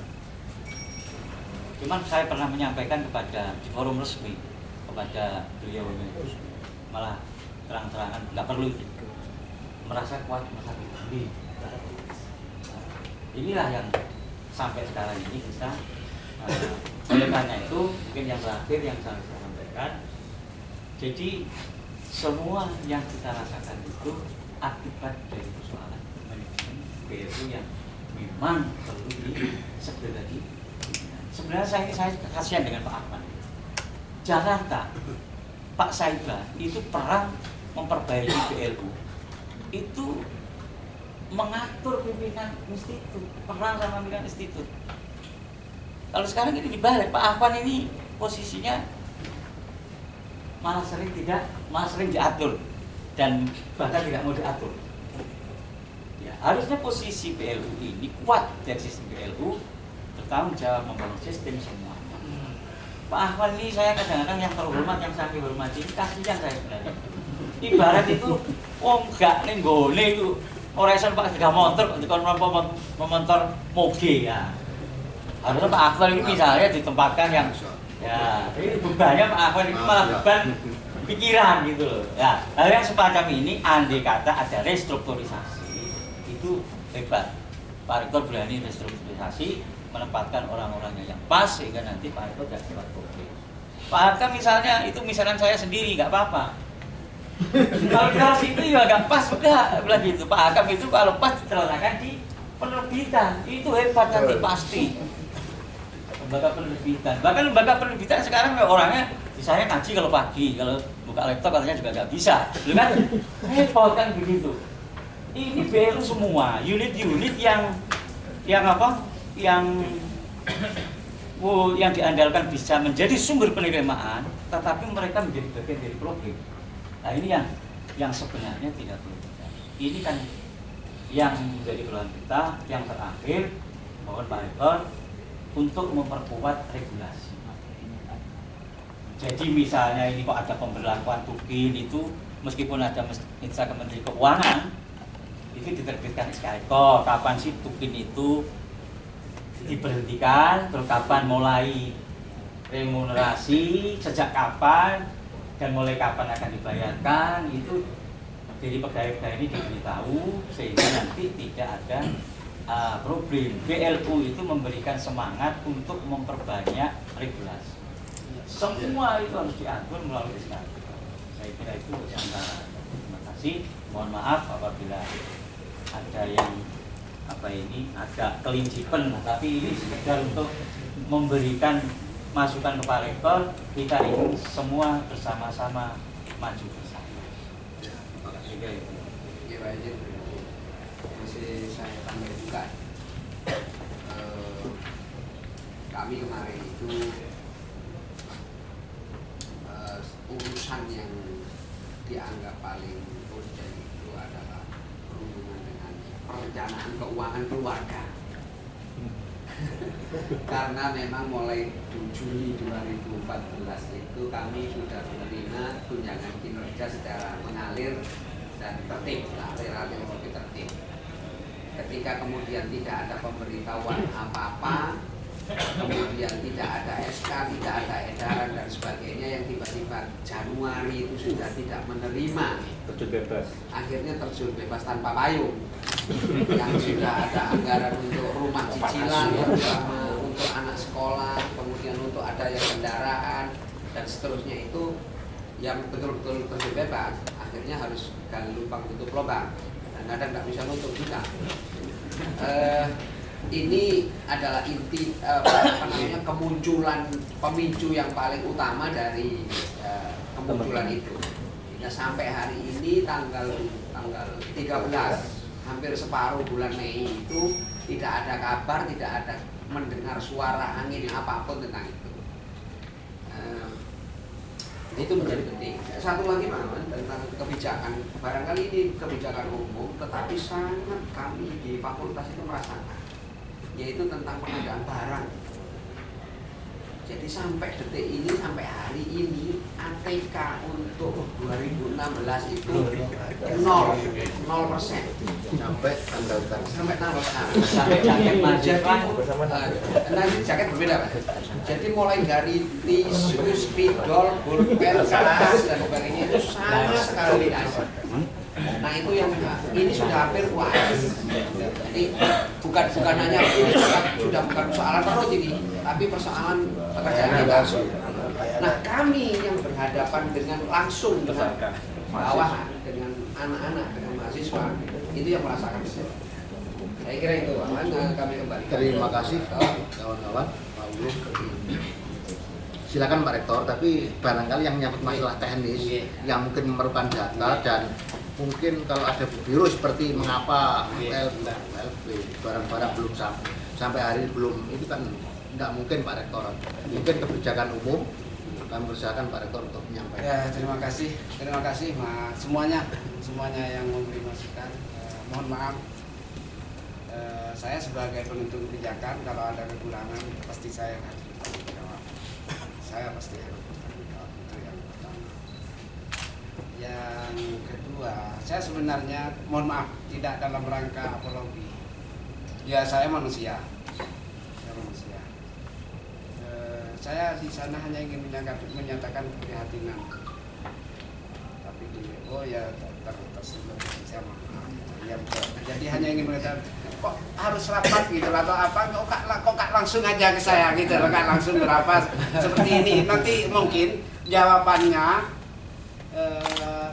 Cuman saya pernah menyampaikan kepada di forum resmi kepada beliau ini, malah terang-terangan nggak perlu itu. Merasa kuat, merasa tinggi. Inilah yang sampai sekarang ini kita oleh karena itu mungkin yang terakhir yang saya sampaikan, Jadi semua yang kita rasakan itu akibat dari persoalan manajemen BLU yang memang perlu segera di. Sebenarnya saya kasihan dengan Pak Ahmad. Jakarta, Pak Saiba itu perang memperbaiki BLU, itu mengatur pimpinan institut, perang sama pimpinan institut. Kalau sekarang ini dibalik, Pak Ahmad ini posisinya malah sering diatur dan bahkan tidak mau diatur. Ya, harusnya posisi BLU ini kuat dari sistem BLU, bertanggung jawab membangun sistem semua. Pak Ahmad ini saya kadang-kadang yang terhormat, yang saya hormati, kasihan saya sebenarnya. Ibarat itu, enggak nih gole itu orang iso Pak tiga motor, kon memotor moge ya. Harusnya Pak Ahmad ini misalnya ditempatkan yang ya, ini bebannya Pak Ahmad ini malah beban pikiran gitu loh. Ya, hal yang semacam ini andai kata ada restrukturisasi itu hebat. Pak Rektor berani restrukturisasi, menempatkan orang-orangnya yang pas sehingga nanti Pak Rektor tidak cepat problem. Pak Hakam misalnya itu misalnya saya sendiri nggak apa-apa. Kalau kelas itu ya nggak pas udah bilang gitu. Pak Hakam itu kalau pas diletakkan di penerbitan itu hebat nanti pasti. Lembaga penerbitan, bahkan lembaga penerbitan sekarang orangnya misalnya ngaji kalau pagi, kalau buka laptop katanya juga nggak bisa, kan? Repot kan begitu. Ini BLU semua, unit-unit yang apa? Yang diandalkan bisa menjadi sumber penerimaan, tetapi mereka menjadi bagian dari problem. Nah ini yang sebenarnya tidak perlu. Ini kan yang menjadi keluhan kita, yang terakhir mohon Pak Rektor untuk memperkuat regulasi. Jadi misalnya ini kok ada pemberlakuan tukin itu meskipun ada instansi Menteri Keuangan itu diterbitkan SK Rektor kapan sih tukin itu diberhentikan, terus kapan mulai remunerasi, sejak kapan dan mulai kapan akan dibayarkan itu. Jadi pegawai-pegawai ini diberitahu sehingga nanti tidak ada problem. BLU itu memberikan semangat untuk memperbanyak regulasi. Semua itu harus diatur melalui SK. Saya kira itu antara. Terima kasih. Mohon maaf apabila ada yang agak kelincipan, tapi ini sekedar untuk memberikan masukan ke Pak Rektor. Kita ingin semua bersama-sama maju bersama. Terima kasih. Ya, Pak Izin. Masih saya tambah juga. Kami kemarin itu urusan yang dianggap paling urgent itu adalah berhubungan dengan perencanaan keuangan keluarga. Karena memang mulai Juni 2014 itu kami sudah menerima tunjangan kinerja secara mengalir dan tertib, relatif tertib. Ketika kemudian tidak ada pemberitahuan apa-apa, kemudian tidak ada SK, tidak ada edaran dan sebagainya, yang tiba-tiba Januari itu sudah tidak menerima, terjun bebas. Akhirnya terjun bebas tanpa payung. Yang sudah ada anggaran untuk rumah cicilan, untuk anak sekolah, kemudian untuk ada yang kendaraan dan seterusnya itu yang betul-betul terjun bebas, akhirnya harus gali lubang tutup lubang dan kadang nggak bisa nutup juga. Ini adalah inti kemunculan pemicu yang paling utama dari kemunculan itu. Hingga sampai hari ini tanggal 13, hampir separuh bulan Mei itu tidak ada kabar, tidak ada mendengar suara angin apapun tentang itu. Itu menjadi penting. Satu lagi Pak, tentang kebijakan, barangkali ini kebijakan umum, tetapi sangat kami di fakultas itu merasakan, yaitu tentang pengadaan barang. Jadi sampai detik ini, sampai hari ini ATK untuk 2016 itu 0%. Sampai tanggal sekarang. Sampai jaket mahasiswa Nanti jaket berbeda Pak. Jadi mulai dari tisu, spidol, pulpen, kertas dan sebagainya itu sama sekali tidak ada. Nah itu yang ini sudah hampir puas. Jadi bukan hanya ini sudah bukan persoalan perut ini, tapi persoalan pekerjaan kita. Nah kami yang berhadapan berhadapan dengan langsung dengan bawahan, dengan anak-anak, dengan mahasiswa, itu yang merasakan betul. Saya kira itu, kami kembali. Terima kasih kawan-kawan, Pak Ulum. Silakan Pak Rektor, tapi barangkali yang menyangkut masalah teknis yang mungkin memerlukan data dan mungkin kalau ada biro seperti mengapa LB barang-barang belum sampai hari ini belum, itu kan tidak mungkin Pak Rektor. Mungkin kebijakan umum kami persilakan Pak Rektor untuk menyampaikan. Ya, terima kasih semuanya yang memberi masukan. Mohon maaf, saya sebagai penentu kebijakan kalau ada kekurangan pasti saya harus bertanggung jawab. Saya pasti harus bertanggung jawab, itu yang pertama. Yang kedua, saya sebenarnya mohon maaf tidak dalam rangka apologi. Ya, saya manusia. Saya di sana hanya ingin menyatakan keprihatinan. Tapi di ya tersebut saya maaf. Ya, jadi hanya ingin mengatakan kok harus rapat gitu atau apa, kok langsung aja ke saya gitu, kok langsung berapa seperti ini. Nanti mungkin jawabannya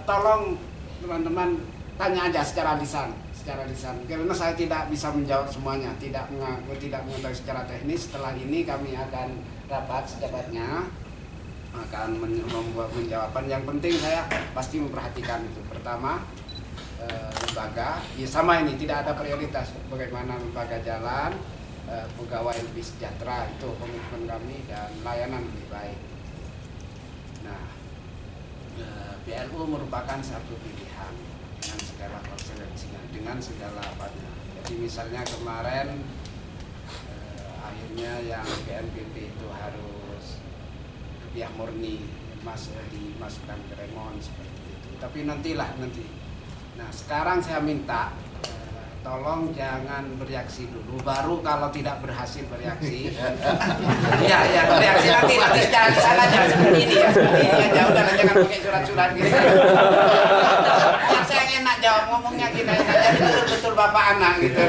tolong teman-teman tanya aja secara lisan, karena saya tidak bisa menjawab semuanya, tidak mengetahui secara teknis. Setelah ini kami akan rapat secepatnya, akan membuat penjawaban. Yang penting saya pasti memperhatikan itu. Pertama, lembaga, ya sama ini tidak ada prioritas bagaimana lembaga jalan, pegawai lebih sejahtera, itu komitmen kami, dan layanan lebih baik. Nah, BLU merupakan satu pilihan dengan segala konsekuensinya, dengan segala apanya. Jadi misalnya kemarin akhirnya yang BNPB itu harus pihak murni dimasukkan ke remon seperti itu. Tapi nanti. Nah, sekarang saya minta tolong jangan bereaksi dulu, baru kalau tidak berhasil bereaksi. Ya, bereaksi nanti secara lisan aja seperti ini ya. Ya udah, jangan pakai surat-surat gitu. Saya enak jawab ngomongnya kita jadi betul Bapak anak gitu.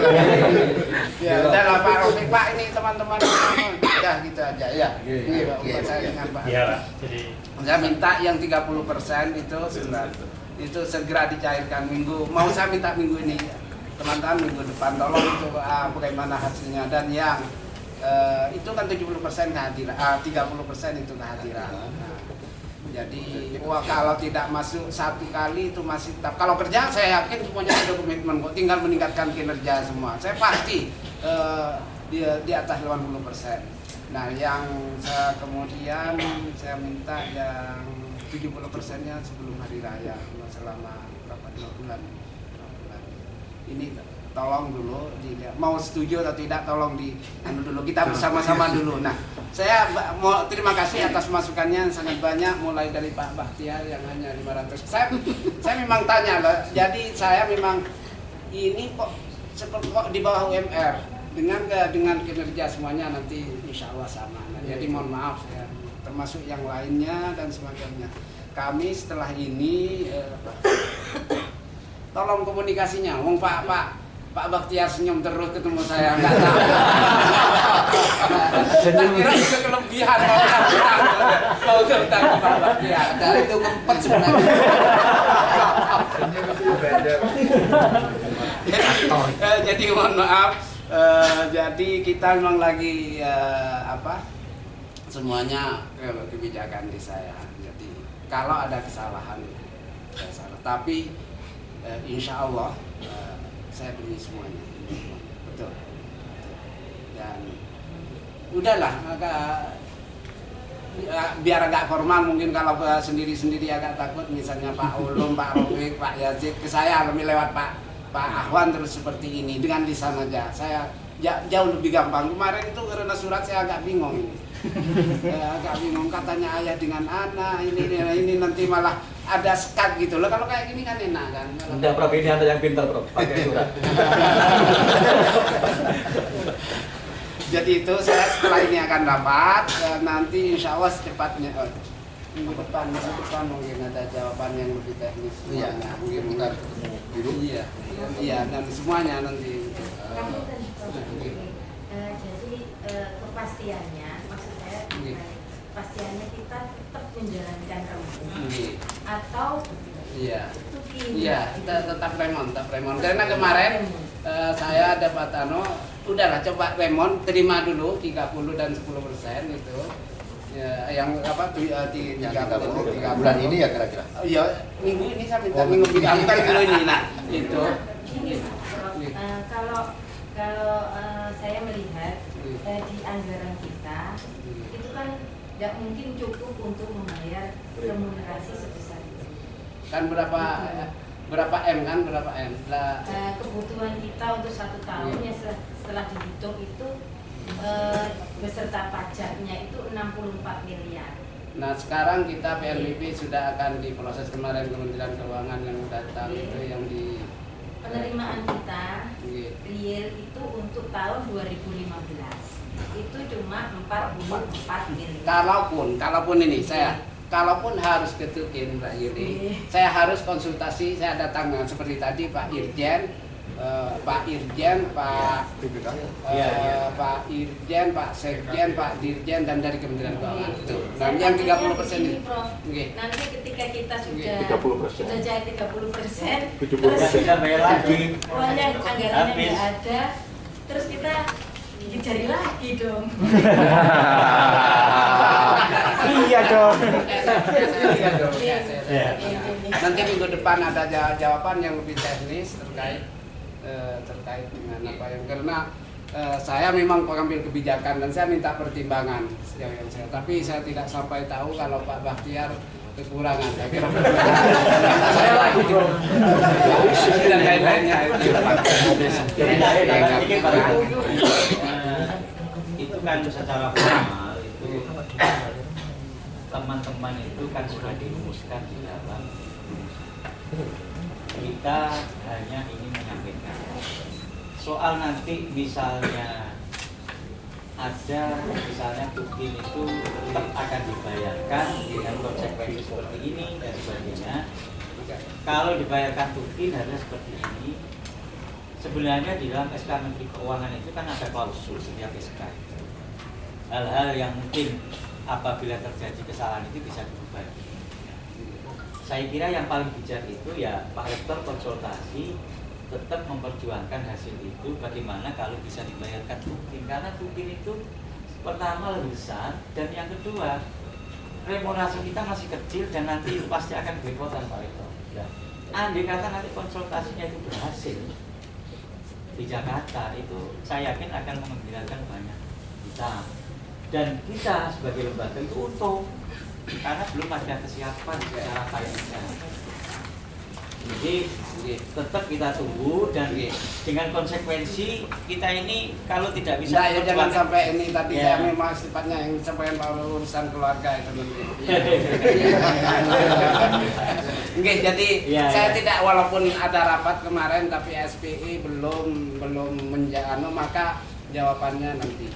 Ya, udahlah Pak Rofiq, Pak ini teman-teman udah gitu aja ya. Ini Pak saya dengan Pak. Iya, jadi saya minta yang 30% itu segera dicairkan mau saya minta minggu ini, teman-teman minggu depan tolong itu bagaimana hasilnya. Dan yang itu kan 70% kehadiran, 30% itu kehadiran. Nah, jadi kalau tidak masuk satu kali itu masih tetap. Kalau kerja saya yakin semuanya ada komitmen kok, tinggal meningkatkan kinerja semua. Saya pasti di atas 80%. Nah, yang kemudian saya minta yang 70%-nya sebelum hari raya, selama berapa 2 bulan. Ini tolong dulu mau setuju atau tidak, tolong dulu kita bersama-sama dulu. Nah, saya mau terima kasih atas masukannya sangat banyak, mulai dari Pak Bahtiar yang hanya 500. Saya memang tanya loh, jadi saya memang ini kok di bawah UMR dengan kinerja semuanya nanti insya Allah sama. Nah, jadi mohon maaf ya, termasuk yang lainnya dan semacamnya. Kami setelah ini tolong komunikasinya. Pak Bahtiar senyum terus ketemu saya, nggak tahu. Saya kira itu kelebihan mau cerita ke Pak Bahtiar. Dari itu keempat sebenarnya. Jadi mohon maaf. Jadi kita memang lagi semuanya kebijakan di saya. Jadi kalau ada kesalahan saya salah, tapi insya Allah saya demi semuanya, betul. Dan udahlah, biar agak formal mungkin kalau sendiri-sendiri agak takut. Misalnya Pak Ulum, Pak Rofiq, Pak Yazid ke saya lebih lewat Pak Ahwan terus seperti ini dengan lisan aja. Saya jauh lebih gampang. Kemarin itu karena surat saya agak bingung ini. Agak bingung, katanya ayah dengan anak ini nanti malah ada sekat gitu loh. Kalau kayak gini kan enak kan. Enggak, Prof, ini ada yang pintar, Prof, pakai surat. Jadi itu saya setelah ini akan rapat, nanti insya Allah secepatnya minggu depan mungkin ada jawaban yang lebih teknis. Iya, mungkin kita ketemu biru. Iya, dan semuanya nanti. Jadi kepastiannya, maksud saya kepastiannya kita tetap menjalankan remon atau Iya. tukin. Iya, tetap remon. Karena kemarin saya dapat udahlah coba remon, terima dulu 30 dan 10% itu. Ya, yang apa 30 bulan ini ya kira-kira. Iya, minggu ini saya minta minggu ini nah itu. Gini, kalau saya melihat di anggaran kita itu kan tidak mungkin cukup untuk membayar remunerasi sebesar itu. Kan berapa M kan berapa M? Kebutuhan kita untuk 1 tahun ya setelah dihitung itu beserta pajaknya itu 64 miliar. Nah sekarang kita PNBP sudah akan diproses kemarin Kementerian Keuangan yang datang itu yang di penerimaan kita real itu untuk tahun 2015 itu cuma 44 miliar. Kalaupun ini kalaupun harus ketukin Mbak Yuli, saya harus konsultasi, saya datang seperti tadi Pak Irjen, Pak Sekjen, Pak Dirjen dan dari Kementerian Keuangan itu. Dan yang 30% ini. Nanti ketika kita sudah 30%. cair 30%, 70% kita bayar lagi. uangnya anggarannya nggak ada, terus kita dicari lagi dong. Iya dong. Nanti minggu depan ada jawaban yang lebih teknis terkait dengan apa yang karena saya memang pengambil kebijakan dan saya minta pertimbangan sejauh yang saya, tapi saya tidak sampai tahu kalau Pak Bakhtiar kekurangan. Saya kira saya lagi dan lain-lainnya itu kan secara formal itu teman-teman itu kan sudah dirumuskan di dalam. Kita hanya ingin menyampaikan soal nanti misalnya ada tukin itu tetap akan dibayarkan dengan konsekuensi seperti ini dan sebagainya. Kalau dibayarkan tukin harus seperti ini. Sebenarnya di dalam SK Menteri Keuangan itu kan ada klausul setiap SK. Hal-hal yang mungkin apabila terjadi kesalahan itu bisa diubah. Saya kira yang paling bijak itu ya Pak Rektor konsultasi tetap memperjuangkan hasil itu bagaimana kalau bisa dibayarkan tukin, karena tukin itu pertama lebih besar dan yang kedua remunerasi kita masih kecil dan nanti pasti akan belepotan Pak Rektor. Ya. Andai kata nanti konsultasinya itu berhasil di Jakarta itu saya yakin akan mengembirakan banyak kita dan kita sebagai lembaga itu untung karena belum ada kesiapan secara finansial. Jadi tetap kita tunggu dan dengan konsekuensi kita ini kalau tidak bisa ya jangan sampai ini tadi saya memang sifatnya yang sampaikan urusan keluarga itu nanti. Jadi saya tidak walaupun ada rapat kemarin tapi SPI belum menjawab maka jawabannya nanti.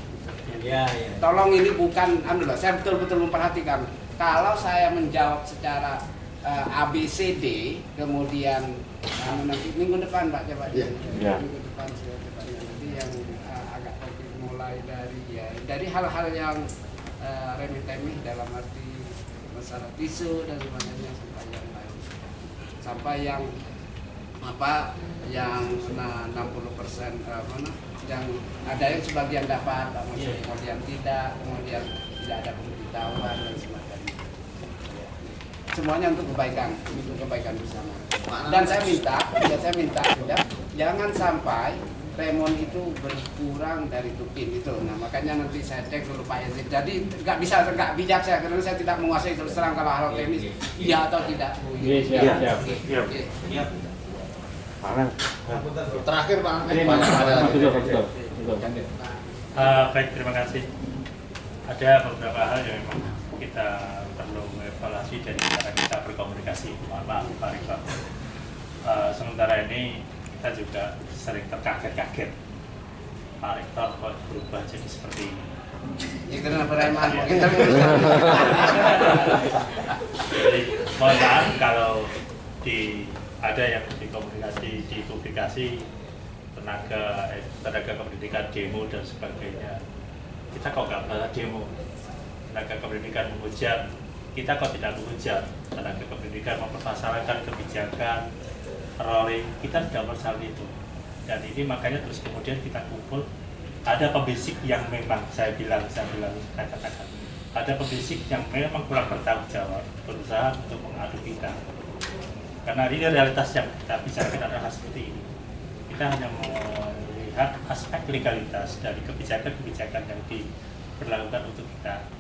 Tolong ini bukan saya betul-betul memperhatikan kalau saya menjawab secara ABCD kemudian nanti minggu depan Pak coba minggu depan nanti yang agak mulai dari hal-hal yang remeh-temeh dalam arti masalah tisu dan sebagainya sampai yang lain sampai yang yang 60% yang ada yang sebagian dapat kemudian tidak ada pemberitahuan dan sebagainya. Semuanya untuk kebaikan bersama. Dan saya minta juga jangan sampai remon itu berkurang dari tukin itu. Nah makanya nanti saya cek dulu Pak Yazid. Jadi nggak bijak saya karena saya tidak menguasai terus terang kalau hal teknis iya atau tidak. Siap. Terakhir Pak. Baik, terima kasih. Ada beberapa hal yang memang kita perlu evaluasi dari cara kita berkomunikasi. Mohon maaf Pak Rektor. Sementara ini kita juga sering terkaget-kaget. Pak Rektor kok berubah jadi seperti ini. Ya karena preman. Jadi mohon maaf kalau ada yang dipublikasi tenaga kependidikan demo dan sebagainya. Kita kok nggak balas demo. tenaga kependidikan menghujat, kita kok tidak menghujat. Tenaga kependidikan mempermasalahkan kebijakan rolling, kita tidak masalah itu. Dan ini makanya terus kemudian kita kumpul, ada pembisik yang memang saya bilang katakan, ada pembisik yang memang kurang bertanggung jawab, berusaha untuk mengadu kita. Karena ini realitas yang kita bicarakan adalah seperti ini. Kita hanya melihat aspek legalitas dari kebijakan-kebijakan yang diberlakukan untuk kita.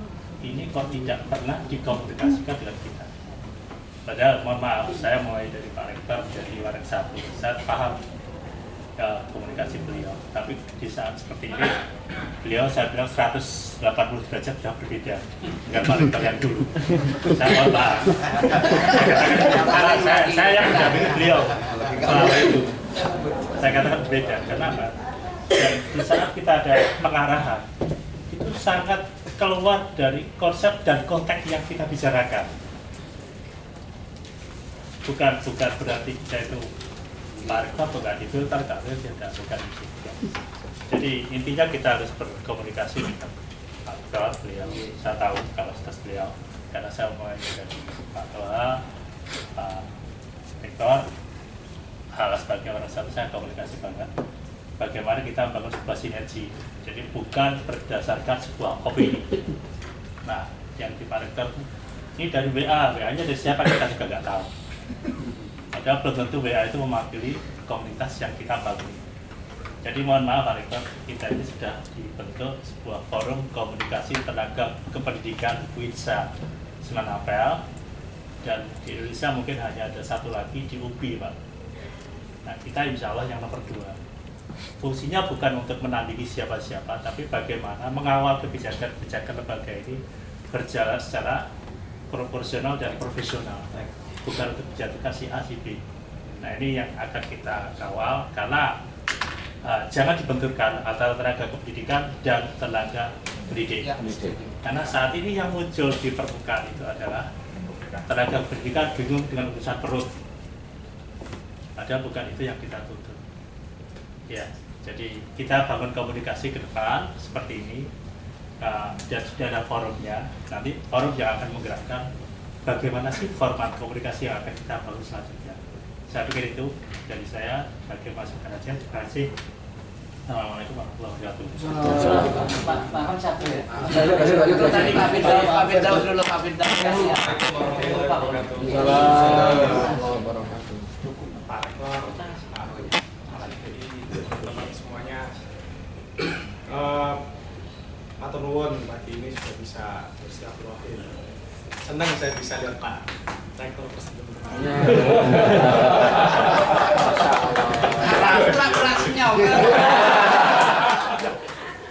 Ini kok tidak pernah dikomunikasikan dengan kita. Padahal mohon maaf, saya mulai dari Pak Rektor menjadi Waring 1, saya paham komunikasi beliau. Tapi di saat seperti ini, beliau saya bilang 180 derajat sudah berbeda dengan Pak Rektor yang dulu. Saya mohon maaf. Saya yang mendampingi beliau selama itu. Saya katakan berbeda. Kenapa? Dan di saat kita ada pengarahan, itu sangat keluar dari konsep dan konteks yang kita bicarakan. Bukan berarti kita itu Pak Rektor bukan difilter, bukan itu. Jadi intinya kita harus berkomunikasi dengan Pak Rektor, beliau. Saya tahu kapasitas beliau, karena saya mulai dari Pak Toha, Pak Rektor, hal sebagai orang satu saya komunikasi banget. Bagaimana kita membangun sebuah sinergi. Jadi bukan berdasarkan sebuah opini. Nah, yang di Pak Rektor ini dari WA-nya dari siapa kita juga nggak tahu. Padahal belum tentu WA itu mewakili komunitas yang kita bangun. Jadi mohon maaf Pak Rektor, kita ini sudah dibentuk sebuah forum komunikasi tenaga kependidikan WITSA Semen Ampel, dan di Indonesia mungkin hanya ada satu lagi di UPI Pak. Nah, kita insya Allah yang nomor 2. Fungsinya bukan untuk menandingi siapa-siapa, tapi bagaimana mengawal kebijakan-kebijakan lembaga ini berjalan secara proporsional dan profesional, bukan untuk menjatuhkan si A, si B. Nah, ini yang akan kita kawal, karena jangan dibenturkan antara tenaga kependidikan dan tenaga pendidik. Karena saat ini yang muncul di permukaan itu adalah tenaga pendidikan bingung dengan urusan perut. Padahal bukan itu yang kita tuntut. Ya, jadi kita bangun komunikasi ke depan seperti ini, dan sudah ada forumnya. Nanti forum yang akan menggerakkan bagaimana sih format komunikasi yang akan kita bangun selanjutnya. Saya pikir itu dari saya, bagi masukan aja. Terima kasih. Assalamualaikum warahmatullahi wabarakatuh. Pak Ham satu ya. Tadi Pak Firdaus dulu, Pak Firdaus. Semuanya matur nuwun, pagi ini sudah bisa bersilaturahim. Senang saya bisa lihat Pak Rektor tersenyum.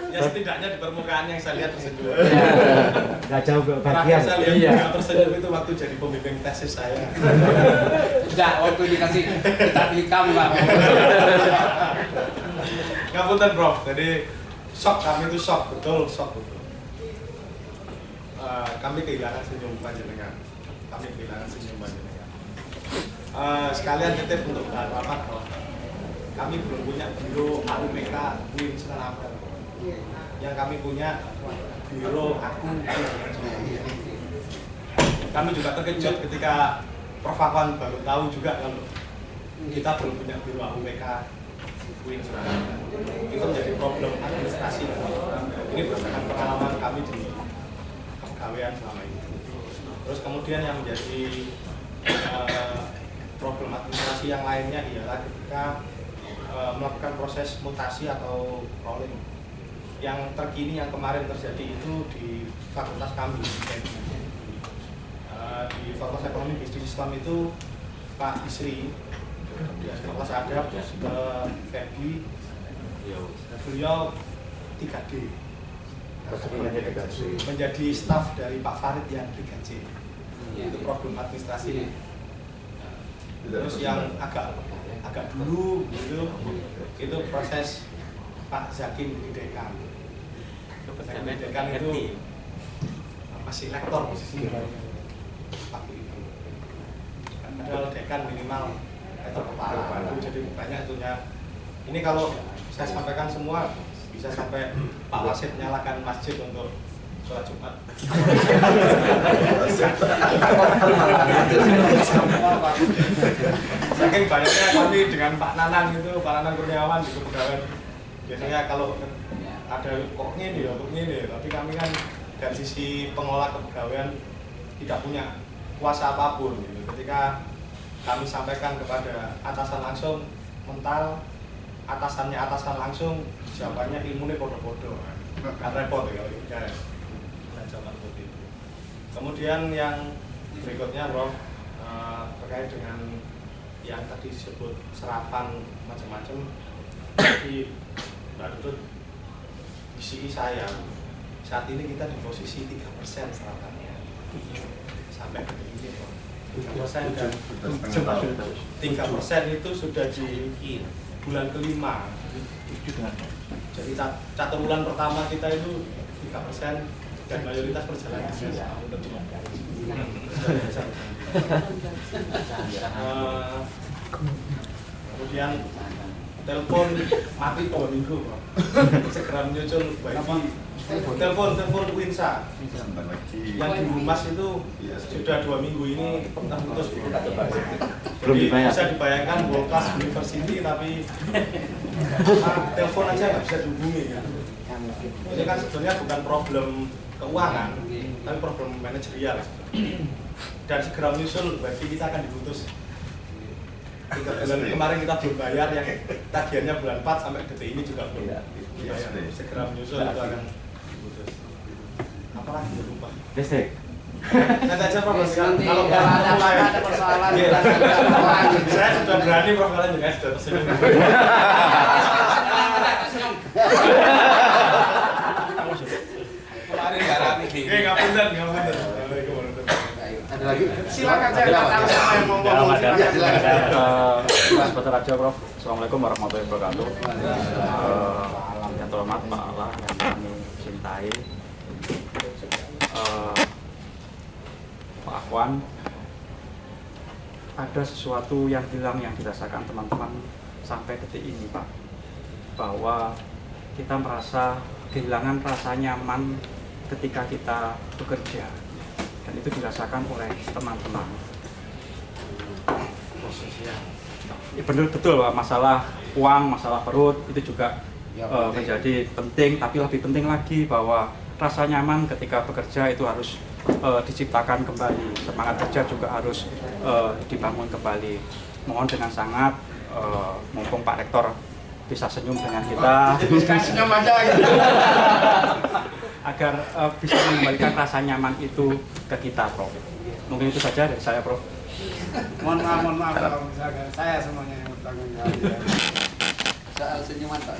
Ya setidaknya di permukaan yang saya lihat tersenyum. Nggak jauh ke bagian. Terakhir saya lihat tersenyum itu waktu jadi pembimbing tesis saya. Enggak, waktu dikasih kita pilih kamu Pak. Ngapunten Prof, jadi kami itu shock betul. Kami kehilangan senyum panjenengan. Sekalian titip untuk bahan rapat, Prof. Kami belum punya biro AUMK Win Semen Ampel. Yang kami punya biro aku. Kami juga terkejut ketika Prof Afwan baru tahu juga kalau kita belum punya biro AUMK Win Semen Ampel. Itu menjadi problem administrasi. Ini berdasarkan pengalaman kami di pegawaian selama ini. Terus kemudian yang menjadi problem administrasi yang lainnya ialah ketika melakukan proses mutasi atau rolling. Yang terkini yang kemarin terjadi itu di fakultas kami, di Fakultas Ekonomi Bisnis Islam itu Pak Isri di Fakultas Adab ke Febi, beliau 3D menjadi staf dari Pak Farid yang 3C. Itu problem administrasi. Terus yang agak dulu gitu, itu proses Pak Zakim di dekan. Di dekan itu masih lektor posisinya waktu itu. Padahal dekan minimal lektor kepala. Jadi banyak itunya. Ini kalau saya sampaikan semua bisa sampai Pak Wasid nyalakan masjid untuk sholat Jumat. Saking banyaknya kami dengan Pak Nanang itu, Pak Nanang Kurniawan di kepegawaian. Biasanya kalau ada kok ini, tapi kami kan dari sisi pengelola kepegawaian tidak punya kuasa apapun gitu. Ketika kami sampaikan kepada atasan langsung mental, atasan langsung, jawabannya ilmunya podo-podo, kan repot ya kalau gitu. Jawaban seperti itu. Kemudian yang berikutnya Prof, terkait dengan yang tadi disebut serapan macam-macam. Jadi Mbak Tutut, isi saya saat ini kita di posisi 3% serapannya sampai ke ini Prof. 3% dan 3% itu sudah di bulan kelima. Jadi catur bulan pertama kita itu 3% dan mayoritas perjalanan kemudian telepon mati 2 minggu Pak. Segera menyusul telepon Winsa yang di Humas itu sudah 2 minggu ini terputus. Jadi bisa dibayangkan World Class University tapi telepon aja nggak bisa dihubungi ya. Ini kan sebenarnya bukan problem keuangan tapi problem manajerial dan segera menyusul berarti kita akan diputus 3 bulan kemarin kita belum bayar yang tagihannya bulan 4 sampai detik ini juga belum dibayar. Segera menyusul itu akan diputus. Apalagi ya lupa listrik. Nanti aja Prof, kalau ada persoalan saya sudah berani Prof, kalian juga sudah tersenyum. Kemarin nggak rapi sih. Nggak bener. Ada lagi? Silakan saya nggak tahu siapa yang mau ngomong. Mas Batar aja Prof. Assalamualaikum warahmatullahi wabarakatuh. Yang terhormat Pak Allah yang kami cintai, Pak Afwan, ada sesuatu yang hilang yang dirasakan teman-teman sampai detik ini Pak, bahwa kita merasa kehilangan rasa nyaman ketika kita bekerja dan itu dirasakan oleh teman-teman. Betul Pak, masalah uang, masalah perut itu juga menjadi penting, tapi lebih penting lagi bahwa rasa nyaman ketika bekerja itu harus diciptakan kembali, semangat kerja juga harus dibangun kembali. Mohon dengan sangat, mumpung Pak Rektor bisa senyum dengan kita, Senyum aja gitu. agar bisa mengembalikan rasa nyaman itu ke kita, Prof. Mungkin itu saja dari saya, Prof. Mohon maaf kalau misalkan saya semuanya yang bertanggung jawab. Soal senyuman Pak.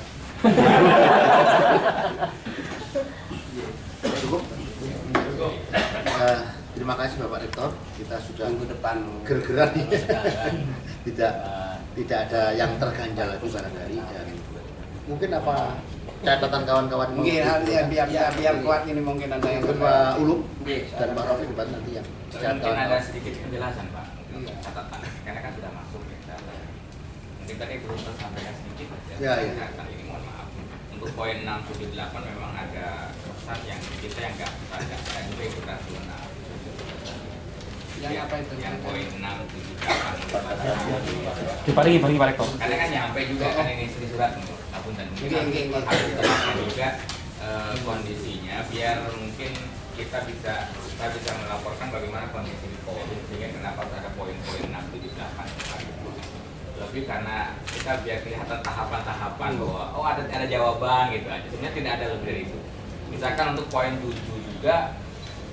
Cukup. Terima kasih Bapak Rektor, kita sudah minggu depan ger-geran tidak ada yang terganjal lagi barangkali dan mungkin apa catatan kawan-kawan Mungkin biar kuat ini mungkin ada yang Pak Ulum dan Pak Rofi debat nanti yang mungkin ada sedikit penjelasan Pak untuk catatan karena kan sudah masuk ya. Mungkin tadi belum tersampaikan sedikit ya. Ini mohon maaf untuk poin 678 memang ada pesan yang kita yang nggak juga ikut rasional. Yang apa itu? Yang poin 678 Diparingi Pak Rektor. karena kan nyampe juga kan ini surat untuk apunten harus diterapkan juga kondisinya biar mungkin kita bisa melaporkan bagaimana kondisi di Polri sehingga kenapa harus ada poin-poin 678 lebih karena kita biar kelihatan tahapan-tahapan bahwa ada jawaban gitu aja. Sebenarnya tidak ada lebih dari itu. Misalkan untuk poin 7 juga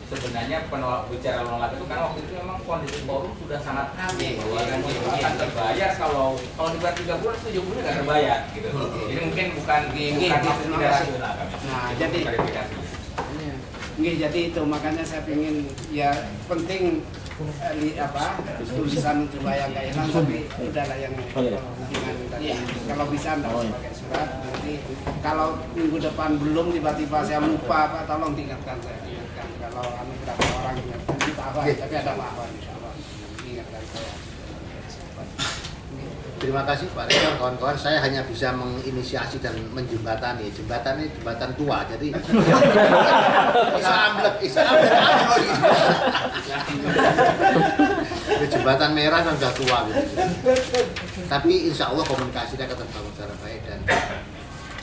sebenarnya bicara menolak itu kan waktu itu memang kondisi Polri sudah sangat aneh bahwa gaji itu akan terbayar kalau dibayar 3 bulan 7 bulan nggak terbayar gitu. Jadi mungkin bukan maksud tidak rasional. Nah, jadi jadi itu makanya saya ingin ya penting tulisan untuk bayar nggak hilang tapi udahlah yang dengan tadi kalau bisa anda pakai surat nanti kalau minggu depan belum tiba-tiba saya lupa Pak tolong diingatkan saya kalau berapa orang ingatkan kita apa tapi ada Pak Afwan ingatkan saya. Terima kasih Pak Rektor, kawan-kawan. Saya hanya bisa menginisiasi dan menjembatani. Jembatan ini jembatan tua, jadi bisa amblek. Jembatan merah kan sudah tua gitu. Tapi insya Allah komunikasinya akan terbangun secara baik dan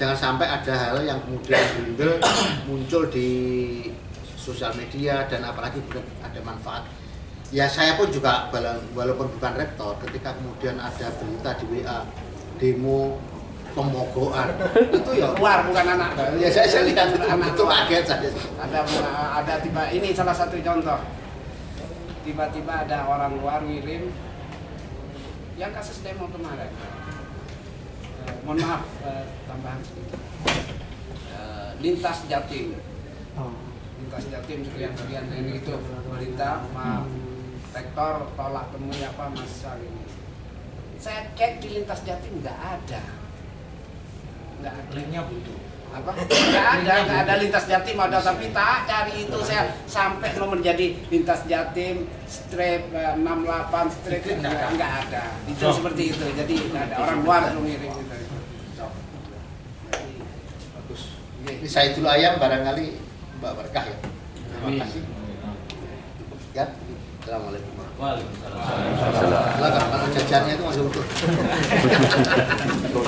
jangan sampai ada hal yang kemudian muncul di sosial media dan apalagi ada manfaat. Ya saya pun juga walaupun bukan rektor, ketika kemudian ada berita di WA demo pemogokan itu ya luar bukan anak. Ya saya lihat anak itu kaget saya. Ada tiba ini salah satu contoh. Tiba-tiba ada orang luar ngirim yang kasus demo kemarin. Mohon maaf tambahan sedikit. Lintas Jatim. Lintas Jatim sekian ini itu berita maaf. Rektor tolak temui apa masa ini. Saya cek di Lintas Jatim nggak ada. Linknya butuh. Apa? Nggak ada Lintas Jatim ada, tapi tak cari itu saya sampai mau menjadi Lintas Jatim strip 68 strip nggak ada. Itu seperti itu. Jadi nggak ada orang luar yang ngirim itu. Bagus. Ini saya dulu ayam barangkali Mbak Berkah ya. Terima kasih. Ya. Assalamualaikum warahmatullahi wabarakatuh. Kalau jajannya itu masih utuh.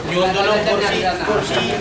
Nyuruh dulu kursi.